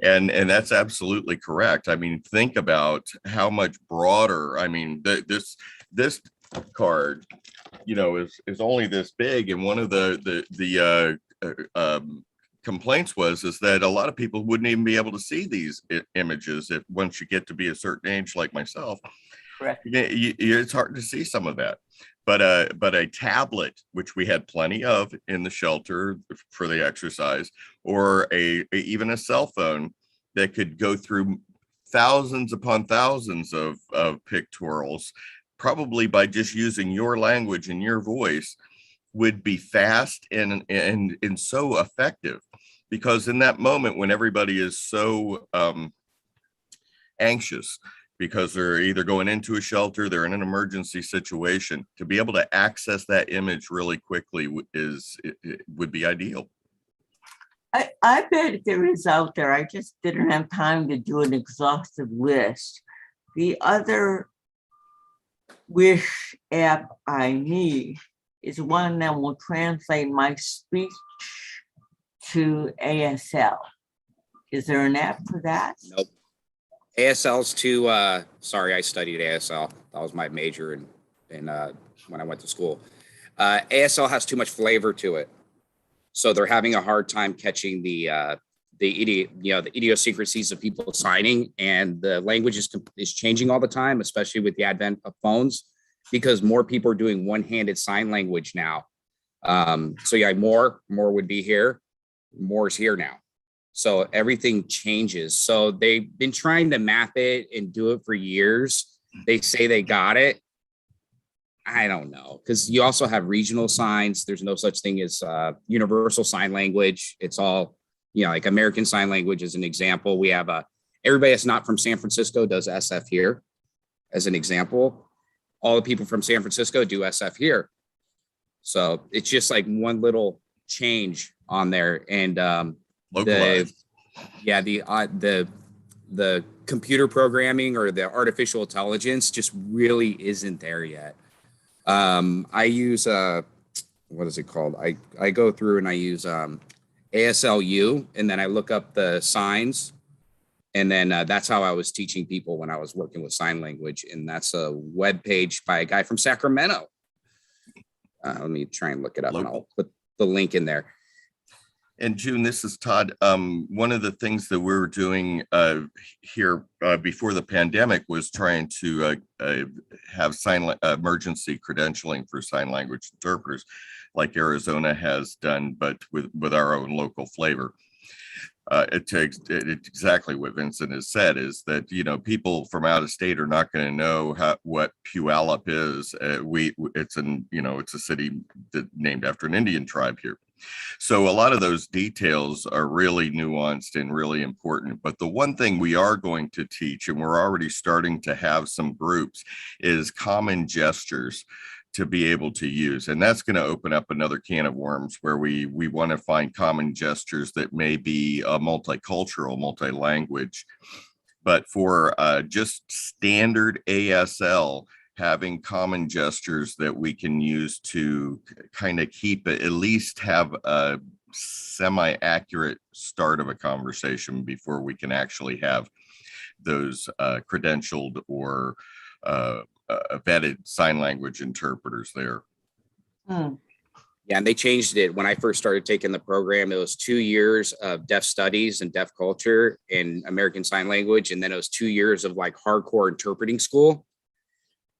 and that's absolutely correct. I mean, think about how much broader. I mean, this card, is only this big, and one of the complaints is that a lot of people wouldn't even be able to see these images if once you get to be a certain age, like myself. Correct. It's hard to see some of that. But a tablet, which we had plenty of in the shelter for the exercise, or even a cell phone that could go through thousands upon thousands of pictorials, probably by just using your language and your voice, would be fast and so effective. Because in that moment when everybody is so anxious because they're either going into a shelter, they're in an emergency situation, to be able to access that image really quickly would be ideal. I bet there is out there. I just didn't have time to do an exhaustive list. The other wish app I need is one that will translate my speech to ASL. Is there an app for that? Nope. ASL's too, sorry, I studied ASL. That was my major in when I went to school. ASL has too much flavor to it. So they're having a hard time catching the idiosyncrasies of people signing, and the language is changing all the time, especially with the advent of phones, because more people are doing one-handed sign language now. So yeah, more would be here. More is here now. So everything changes. So they've been trying to map it and do it for years. They say they got it. I don't know, because you also have regional signs. There's no such thing as universal sign language. It's all, like American Sign Language is an example. We have everybody that's not from San Francisco does SF here as an example. All the people from San Francisco do SF here. So it's just like one little change on there. And Localized. the computer programming or the artificial intelligence just really isn't there yet. I use what is it called? I go through and I use ASLU, and then I look up the signs, and then that's how I was teaching people when I was working with sign language. And that's a web page by a guy from Sacramento. Let me try and look it up, and I'll put the link in there. And June, this is Todd. One of the things that we were doing here before the pandemic was trying to have emergency credentialing for sign language interpreters, like Arizona has done, but with our own local flavor. It's exactly what Vincent has said, is that people from out of state are not going to know what Puyallup is. It's a city named after an Indian tribe here. So a lot of those details are really nuanced and really important. But the one thing we are going to teach, and we're already starting to have some groups, is common gestures to be able to use. And that's going to open up another can of worms, where we want to find common gestures that may be multicultural, multi-language. But for just standard ASL, having common gestures that we can use to kind of keep it, at least have a semi-accurate start of a conversation before we can actually have those credentialed or vetted sign language interpreters there. Yeah, and they changed it. When I first started taking the program, it was 2 years of deaf studies and deaf culture in American Sign Language. And then it was 2 years of like hardcore interpreting school.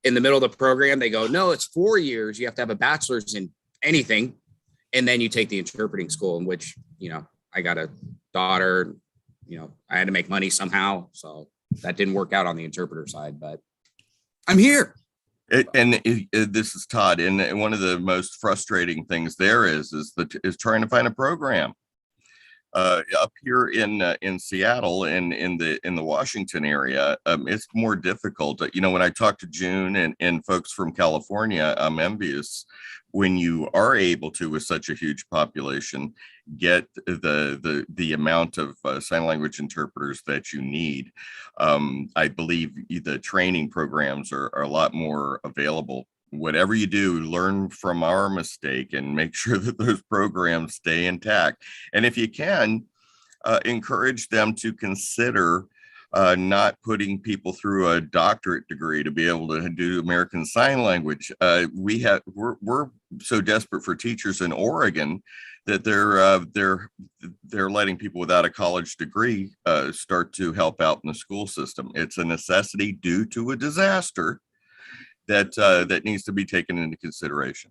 In the middle of the program, they go, no, it's 4 years. You have to have a bachelor's in anything. And then you take the interpreting school, in which, I got a daughter, I had to make money somehow. So that didn't work out on the interpreter side, but I'm here. This is Todd. And one of the most frustrating things there is trying to find a program. Up here in Seattle and in the Washington area, it's more difficult. When I talk to June and folks from California, I'm envious when you are able to, with such a huge population, get the amount of sign language interpreters that you need. I believe the training programs are a lot more available. Whatever you do, learn from our mistake and make sure that those programs stay intact. And if you can, encourage them to consider not putting people through a doctorate degree to be able to do American Sign Language. We're so desperate for teachers in Oregon that they're letting people without a college degree start to help out in the school system. It's a necessity due to a disaster that needs to be taken into consideration.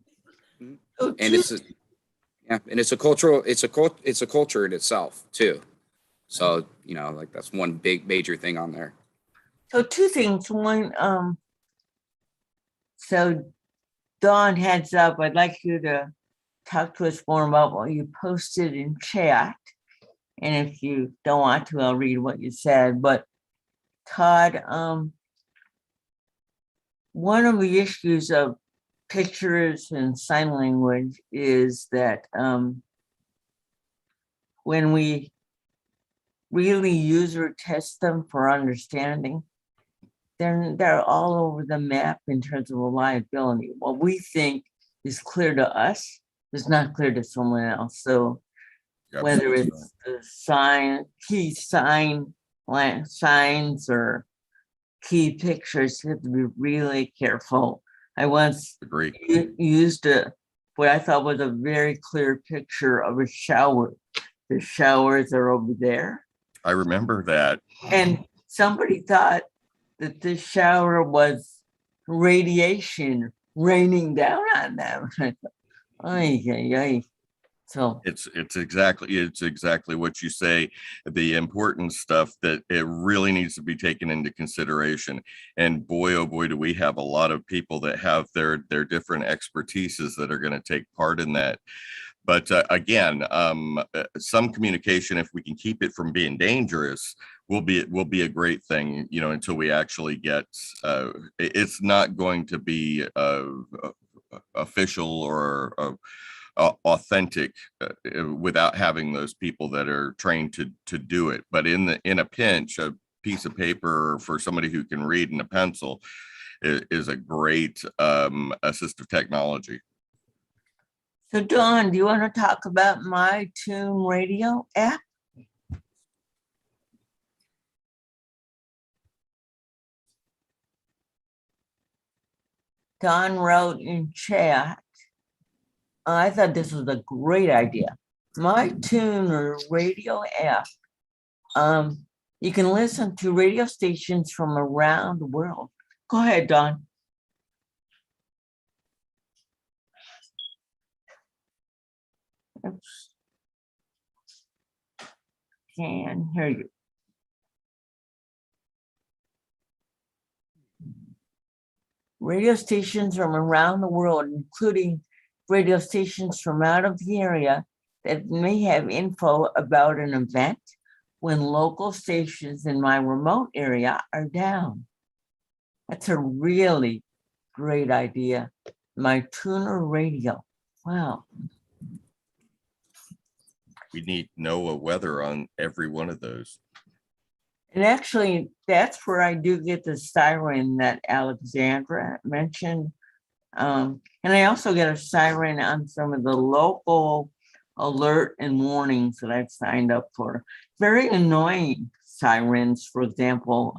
And it's a culture in itself too. So, that's one big major thing on there. So two things. One, so Dawn, heads up, I'd like you to talk to us more about what you posted in chat. And if you don't want to, I'll read what you said. But Todd, one of the issues of pictures and sign language is that when we really user test them for understanding, they're all over the map in terms of reliability. What we think is clear to us is not clear to someone else. So whether Absolutely. it's the sign, key signs or key pictures, you have to be really careful. I once Agree. used what I thought was a very clear picture of a shower. The showers are over there. I remember that. And somebody thought that the shower was radiation raining down on them. Ay, ay, ay. So It's exactly what you say. The important stuff that it really needs to be taken into consideration. And boy, oh boy, do we have a lot of people that have their different expertises that are going to take part in that. But again, some communication, if we can keep it from being dangerous, will be a great thing. You know, until we actually get. It's not going to be official or authentic without having those people that are trained to do it. But in a pinch, a piece of paper for somebody who can read and a pencil is a great assistive technology. So Dawn, do you want to talk about My Tune Radio app? Dawn wrote in chat, I thought this was a great idea. My Tune Radio app. You can listen to radio stations from around the world. Go ahead, Dawn. Oops. Can't hear you. Radio stations from around the world, including radio stations from out of the area that may have info about an event when local stations in my remote area are down. That's a really great idea. My tuner radio. Wow. We need NOAA weather on every one of those. And actually, that's where I do get the siren that Alexandra mentioned. And I also get a siren on some of the local alert and warnings that I've signed up for. Very annoying sirens, for example,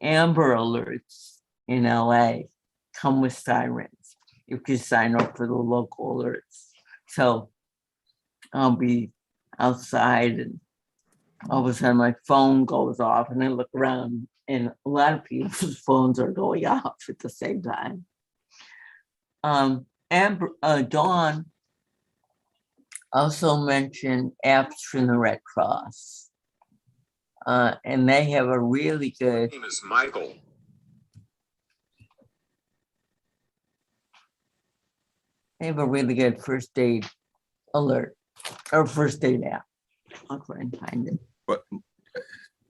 Amber Alerts in LA come with sirens. You can sign up for the local alerts. So I'll be outside and all of a sudden my phone goes off and I look around and a lot of people's phones are going off at the same time. Dawn also mentioned apps from the Red Cross. And they have a really good. My name is Michael. They have a really good first aid alert or first aid app. I'll try and find it. But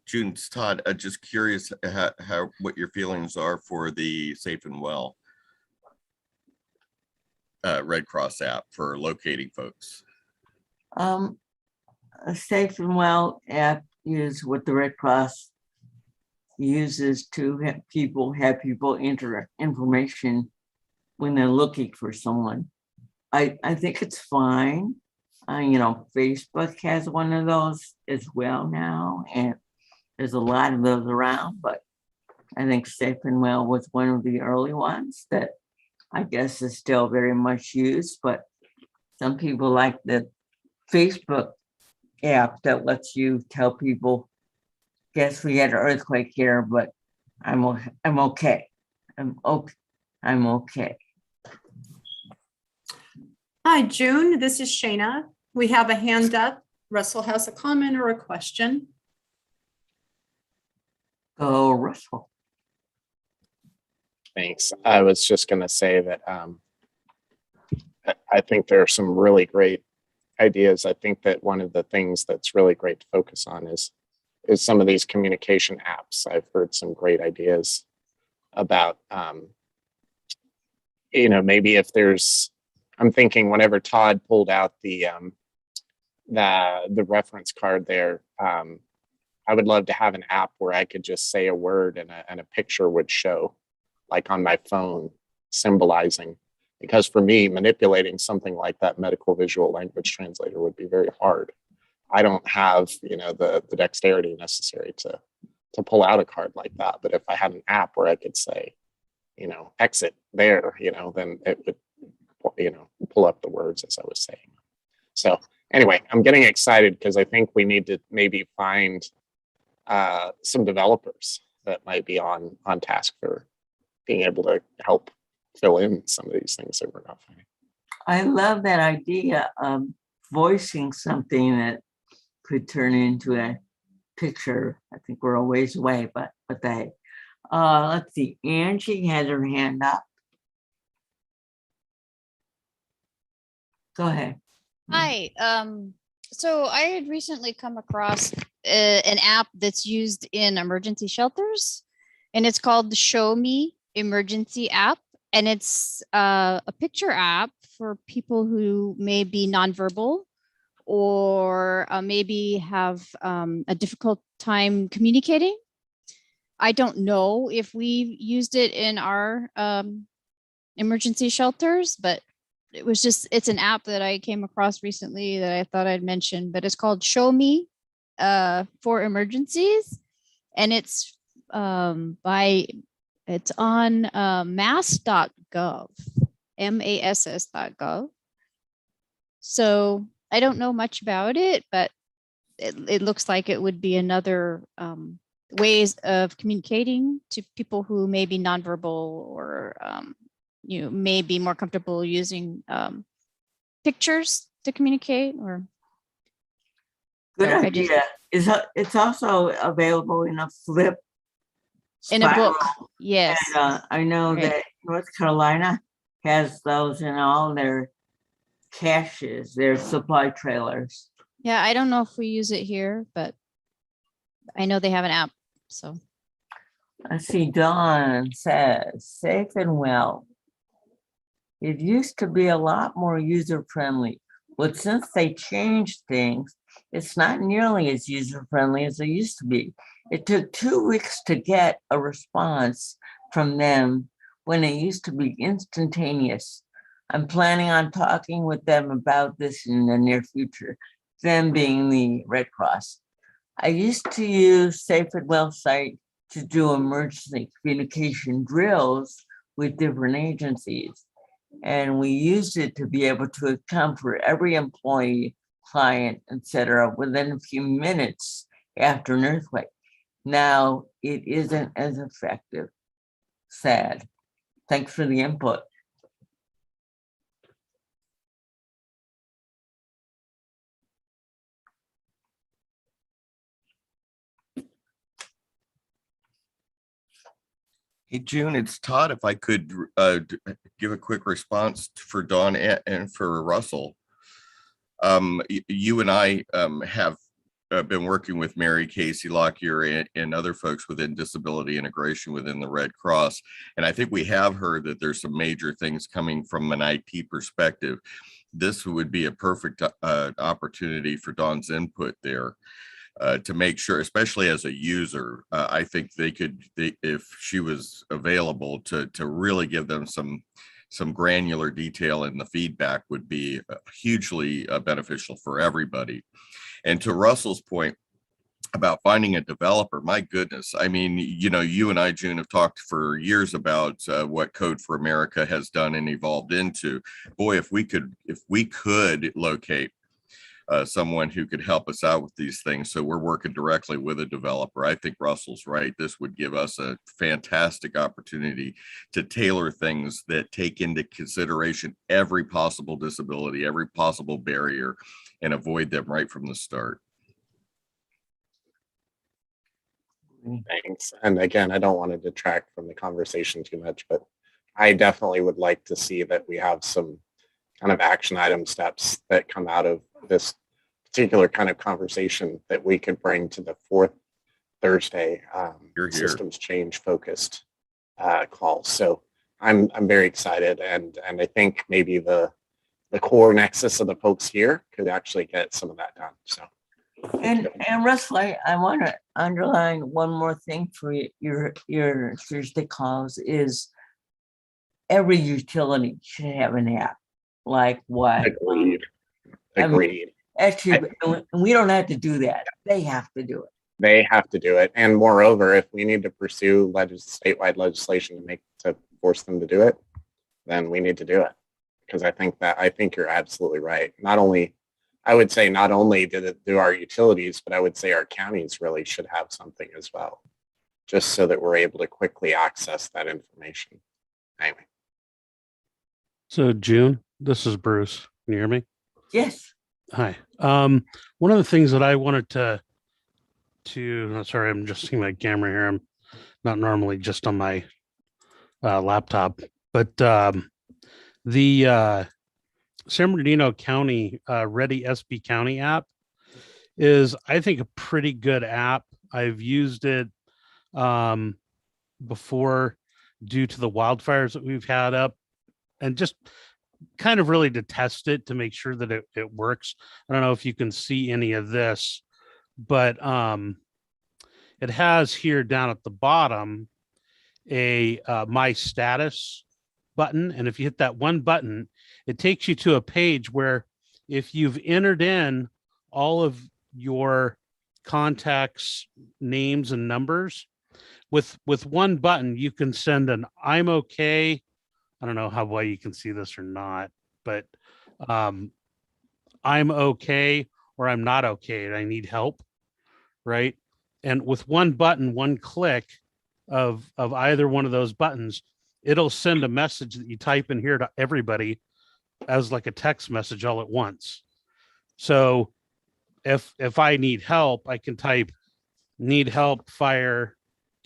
June, Todd, just curious how what your feelings are for the Safe and Well Red Cross app for locating folks. A Safe and Well app is what the Red Cross uses to have people enter information when they're looking for someone. I think it's fine. Facebook has one of those as well now, and there's a lot of those around, but I think Safe and Well was one of the early ones that I guess is still very much used, but some people like the Facebook app that lets you tell people, guess we had an earthquake here, but I'm okay. I'm okay. Hi, June. This is Shayna. We have a hand up. Russell has a comment or a question. Go, Russell. Thanks. I was just going to say that I think there are some really great ideas. I think that one of the things that's really great to focus on is some of these communication apps. I've heard some great ideas about, maybe if there's, I'm thinking whenever Todd pulled out the reference card there, I would love to have an app where I could just say a word and a picture would show, like on my phone, symbolizing. Because for me, manipulating something like that medical visual language translator would be very hard. I don't have, the dexterity necessary to pull out a card like that. But if I had an app where I could say, exit there, then it would, pull up the words as I was saying. So anyway, I'm getting excited because I think we need to maybe find some developers that might be on task for being able to help fill in some of these things that we're not finding. I love that idea of voicing something that could turn into a picture. I think we're a ways away, but they. Let's see. Angie has her hand up. Go ahead. Hi. So I had recently come across an app that's used in emergency shelters, and it's called the Show Me Emergency App. And it's a picture app for people who may be nonverbal or maybe have a difficult time communicating. I don't know if we've used it in our emergency shelters, but it's an app that I came across recently that I thought I'd mention, but it's called Show Me for Emergencies. And it's it's on mass.gov, mass.gov. So I don't know much about it, but it looks like it would be another ways of communicating to people who may be nonverbal or may be more comfortable using pictures to communicate. Or good so idea. It's also available in a flip in a book. spiral. Yes. And, I know Right. that North Carolina has those in all their caches, their supply trailers. Yeah, I don't know if we use it here, but I know they have an app. So I see Dawn says, safe and well. It used to be a lot more user-friendly, but since they changed things, it's not nearly as user-friendly as they used to be. It took 2 weeks to get a response from them when it used to be instantaneous. I'm planning on talking with them about this in the near future, them being the Red Cross. I used to use Safe and Well site to do emergency communication drills with different agencies. And we used it to be able to account for every employee, client, etc., within a few minutes after an earthquake. Now it isn't as effective. Sad. Thanks for the input. Hey, June, it's Todd. If I could give a quick response for Dawn and for Russell. You and I have been working with Mary Casey Lockyer and other folks within disability integration within the Red Cross. And I think we have heard that there's some major things coming from an IT perspective. This would be a perfect opportunity for Dawn's input there. To make sure, especially as a user, I think if she was available to really give them some granular detail, and the feedback would be hugely beneficial for everybody. And to Russell's point about finding a developer, my goodness, I mean, you and I, June, have talked for years about what Code for America has done and evolved into. Boy, if we could locate someone who could help us out with these things. So we're working directly with a developer. I think Russell's right. This would give us a fantastic opportunity to tailor things that take into consideration every possible disability, every possible barrier, and avoid them right from the start. Thanks. And again, I don't want to detract from the conversation too much, but I definitely would like to see that we have some kind of action item steps that come out of this particular kind of conversation that we could bring to the fourth Thursday systems change focused call. So I'm very excited, and I think maybe the core nexus of the folks here could actually get some of that done. So And Russell, I want to underline one more thing for your Thursday calls is every utility should have an app. Like what? Agreed. I mean, Agreed. Actually, and we don't have to do that. They have to do it. They have to do it. And moreover, if we need to pursue statewide legislation to force them to do it, then we need to do it. Because I think you're absolutely right. I would say not only did it do our utilities, but I would say our counties really should have something as well, just so that we're able to quickly access that information. Anyway. So June, this is Bruce. Can you hear me? Yes. Hi. One of the things that I wanted to sorry, I'm just seeing my camera here. I'm not normally just on my laptop, but the San Bernardino County Ready SB County app is, I think, a pretty good app. I've used it before due to the wildfires that we've had up, and just kind of really to test it to make sure that it works. I don't know if you can see any of this, but it has here down at the bottom a my status button. And if you hit that one button, it takes you to a page where if you've entered in all of your contacts, names, and numbers, with one button, you can send an I'm okay. I don't know how well you can see this or not, but I'm okay or I'm not okay and I need help, right? And with one button, one click of either one of those buttons, it'll send a message that you type in here to everybody as like a text message all at once. So if I need help, I can type need help, fire,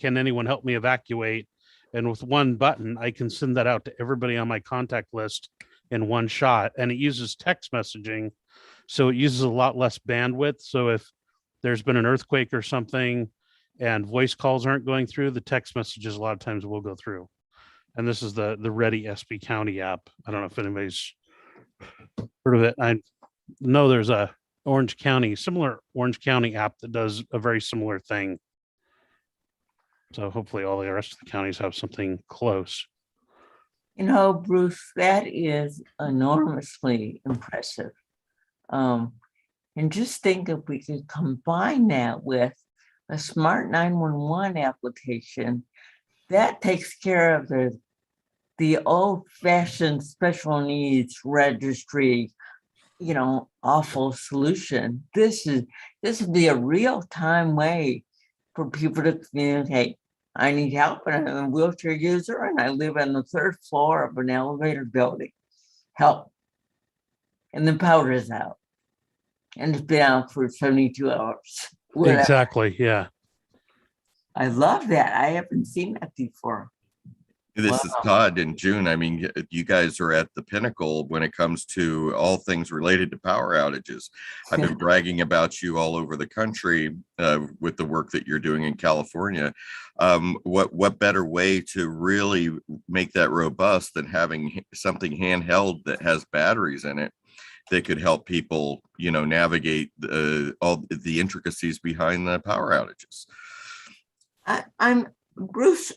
can anyone help me evacuate? And with one button, I can send that out to everybody on my contact list in one shot. And it uses text messaging, so it uses a lot less bandwidth. So if there's been an earthquake or something and voice calls aren't going through, the text messages a lot of times will go through. And this is the Ready SB County app. I don't know if anybody's heard of it. I know there's a similar Orange County app that does a very similar thing. So hopefully all the rest of the counties have something close. You know, Bruce, that is enormously impressive. And just think if we could combine that with a smart 911 application, that takes care of the old-fashioned special needs registry, awful solution. This would be a real-time way for people to communicate. I need help, and I'm a wheelchair user, and I live on the 3rd floor of an elevator building. Help. And the power is out. And it's been out for 72 hours. Whatever. Exactly, yeah. I love that. I haven't seen that before. This is Todd in June. I mean, you guys are at the pinnacle when it comes to all things related to power outages. I've been bragging about you all over the country with the work that you're doing in California. What better way to really make that robust than having something handheld that has batteries in it that could help people, navigate all the intricacies behind the power outages? I'm Bruce.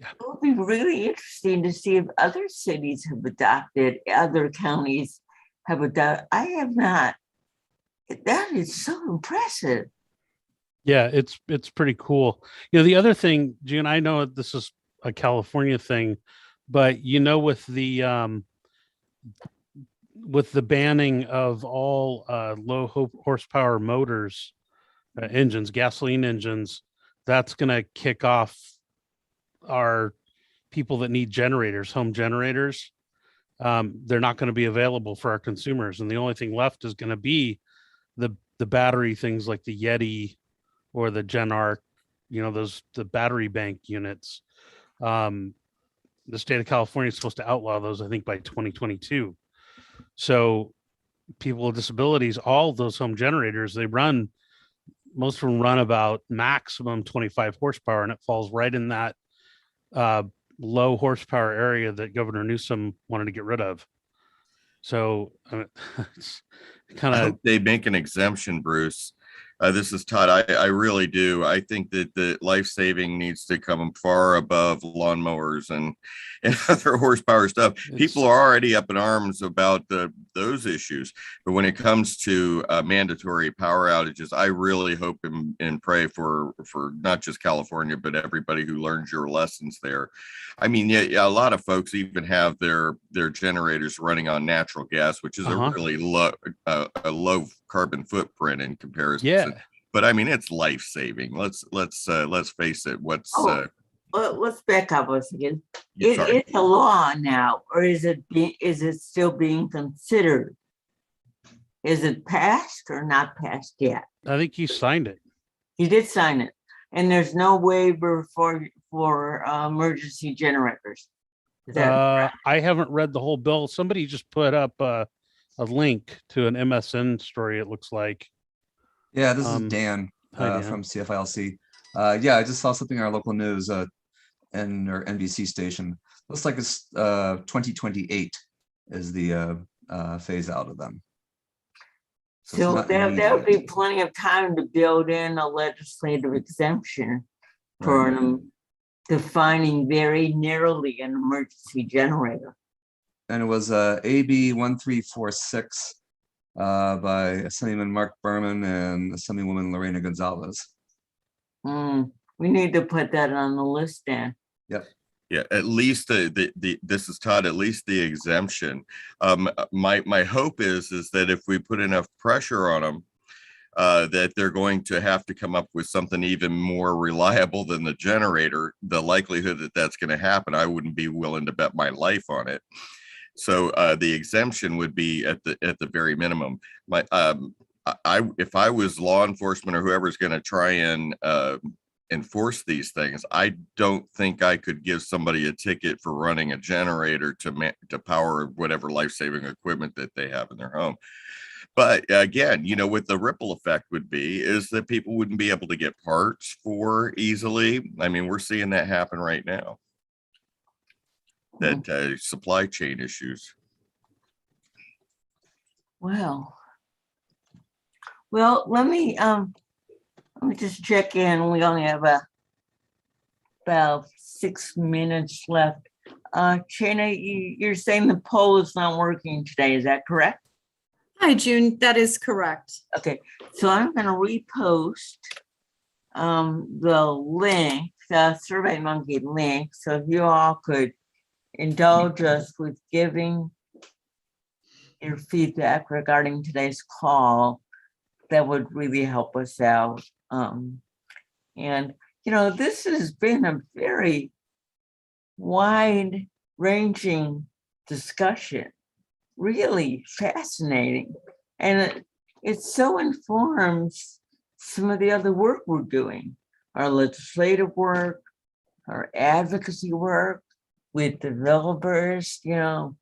It would be really interesting to see if other cities have adopted, other counties have adopted. I have not. That is so impressive. Yeah, it's pretty cool. The other thing, June, I know this is a California thing, but with the banning of all low horsepower motors, engines, gasoline engines, that's going to kick off our people that need generators, home generators. They're not going to be available for our consumers, and the only thing left is going to be the battery things like the Yeti or the GenArc, the battery bank units. The state of California is supposed to outlaw those, I think, by 2022. So people with disabilities, all of those home generators, most of them run about maximum 25 horsepower, and it falls right in that low horsepower area that Governor Newsom wanted to get rid of. So it's kind I of hope they make an exemption, Bruce. This is Todd. I really do. I think that the life saving needs to come far above lawnmowers and other horsepower stuff. People are already up in arms about those issues. But when it comes to mandatory power outages, I really hope and pray for not just California, but everybody who learns your lessons there. I mean, yeah, a lot of folks even have their generators running on natural gas, which is a really low carbon footprint in comparison. Yeah. But I mean, it's life saving. Let's face it. Let's back up a second. Sorry. It's a law now, or is it still being considered? Is it passed or not passed yet? I think he signed it. He did sign it, and there's no waiver for emergency generators. Is that I haven't read the whole bill. Somebody just put up a link to an MSN story, it looks like. Yeah, this is Dan, hi, Dan. from CFILC. Yeah, I just saw something in our local news in our NBC station. Looks like it's 2028 is the phase out of them. So there would be plenty of time to build in a legislative exemption for defining very narrowly an emergency generator. And it was AB 1346 by Assemblyman Mark Berman and Assemblywoman Lorena Gonzalez. We need to put that on the list, Dan. Yep. Yeah, at least this is Todd, at least the exemption. My hope is that if we put enough pressure on them, that they're going to have to come up with something even more reliable than the generator. The likelihood that that's going to happen, I wouldn't be willing to bet my life on it. So the exemption would be at the very minimum. If I was law enforcement or whoever's going to try and enforce these things, I don't think I could give somebody a ticket for running a generator to power whatever life-saving equipment that they have in their home. But again, you know, what the ripple effect would be is that people wouldn't be able to get parts for easily. I mean, we're seeing that happen right now. That supply chain issues. Well, let me just check in. We only have about 6 minutes left. Shayna, you're saying the poll is not working today. Is that correct? Hi, June. That is correct. Okay, so I'm going to repost the link, the SurveyMonkey link. So if you all could indulge us with giving your feedback regarding today's call, that would really help us out. And, you know, this has been a very wide-ranging discussion, really fascinating. And it so informs some of the other work we're doing, our legislative work, our advocacy work with developers, you know,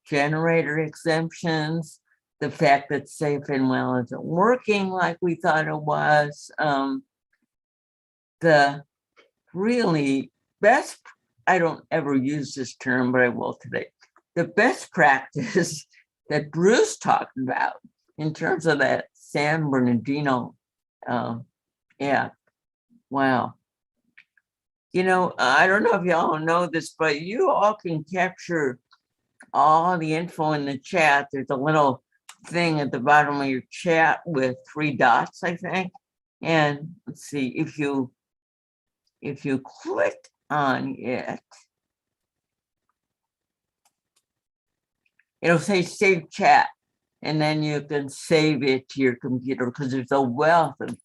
generator exemptions, the fact that Safe and Well isn't working like we thought it was, the really best, I don't ever use this term, but I will today, the best practice that Bruce talked about in terms of that San Bernardino, yeah, wow. You know, I don't know if y'all know this, but you all can capture all the info in the chat. There's a little thing at the bottom of your chat with 3 dots, I think. And let's see, if you click on it, it'll say save chat, and then you can save it to your computer because there's a wealth of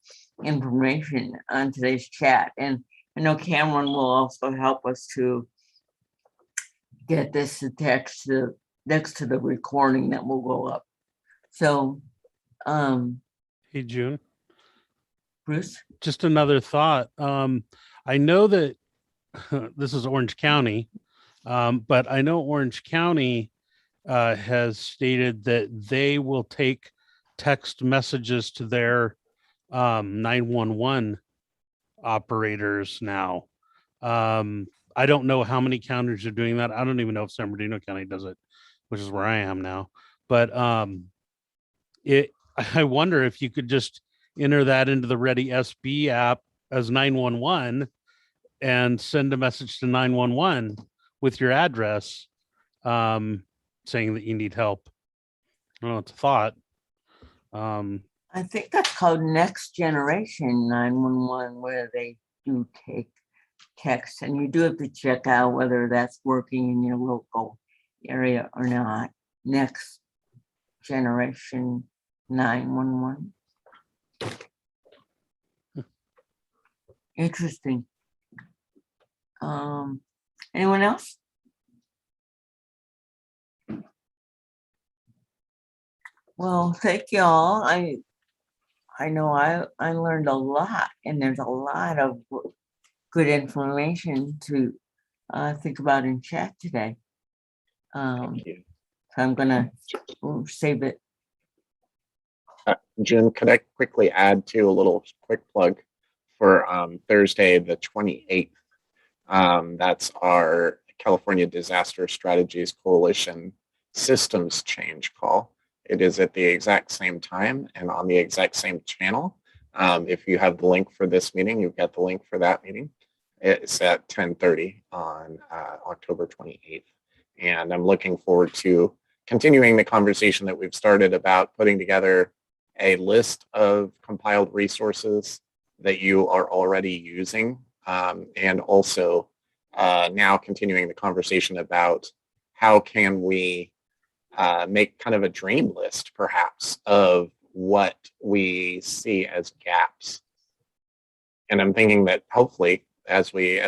information on today's chat. And I know Cameron will also help us to get this attached to next to the recording that will go up. So, Hey, June. Bruce? Just another thought. I know that this is Orange County, but I know Orange County has stated that they will take text messages to their 911 operators now. I don't know how many counties are doing that. I don't even know if San Bernardino County does it, which is where I am now. But I wonder if you could just enter that into the Ready SB app as 911 and send a message to 911 with your address, saying that you need help. I don't know, it's a thought. I think that's called Next Generation 911, where they do take text, and you do have to check out whether that's working in your local area or not. Next Generation 911. Interesting. Anyone else? Well, thank y'all. I know I learned a lot, and there's a lot of good information to think about in chat today. So I'm gonna save it. June, could I quickly add to a little quick plug for Thursday, the 28th? That's our California Disaster Strategies Coalition systems change call. It is at the exact same time and on the exact same channel. If you have the link for this meeting, you've got the link for that meeting. It's at 10:30 on October 28th. And I'm looking forward to continuing the conversation that we've started about putting together a list of compiled resources that you are already using, and also now continuing the conversation about how can we make kind of a dream list, perhaps, of what we see as gaps. And I'm thinking that hopefully, as we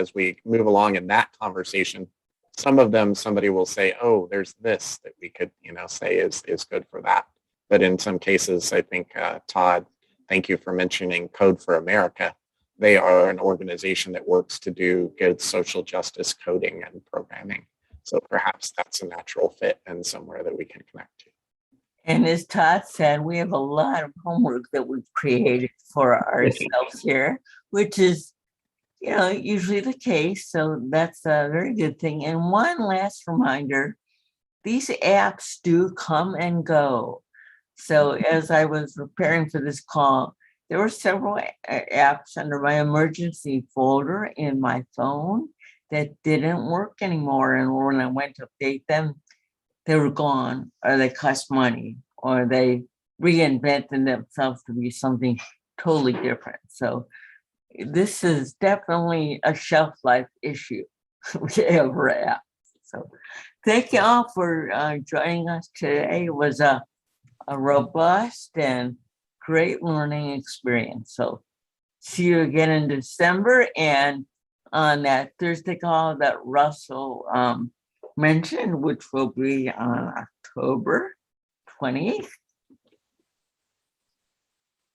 move along in that conversation, some of them somebody will say, "Oh, there's this that we could, say is good for that." But in some cases, I think Todd, thank you for mentioning Code for America. They are an organization that works to do good social justice coding and programming. So perhaps that's a natural fit and somewhere that we can connect to. And as Todd said, we have a lot of homework that we've created for ourselves here, which is, usually the case. So that's a very good thing. And one last reminder, these apps do come and go. So as I was preparing for this call, there were several apps under my emergency folder in my phone that didn't work anymore. And when I went to update them, they were gone, or they cost money, or they reinvented themselves to be something totally different. So this is definitely a shelf life issue with every app. So thank you all for joining us today. It was a robust and great learning experience. So see you again in December, and on that Thursday call that Russell mentioned, which will be on October 28th.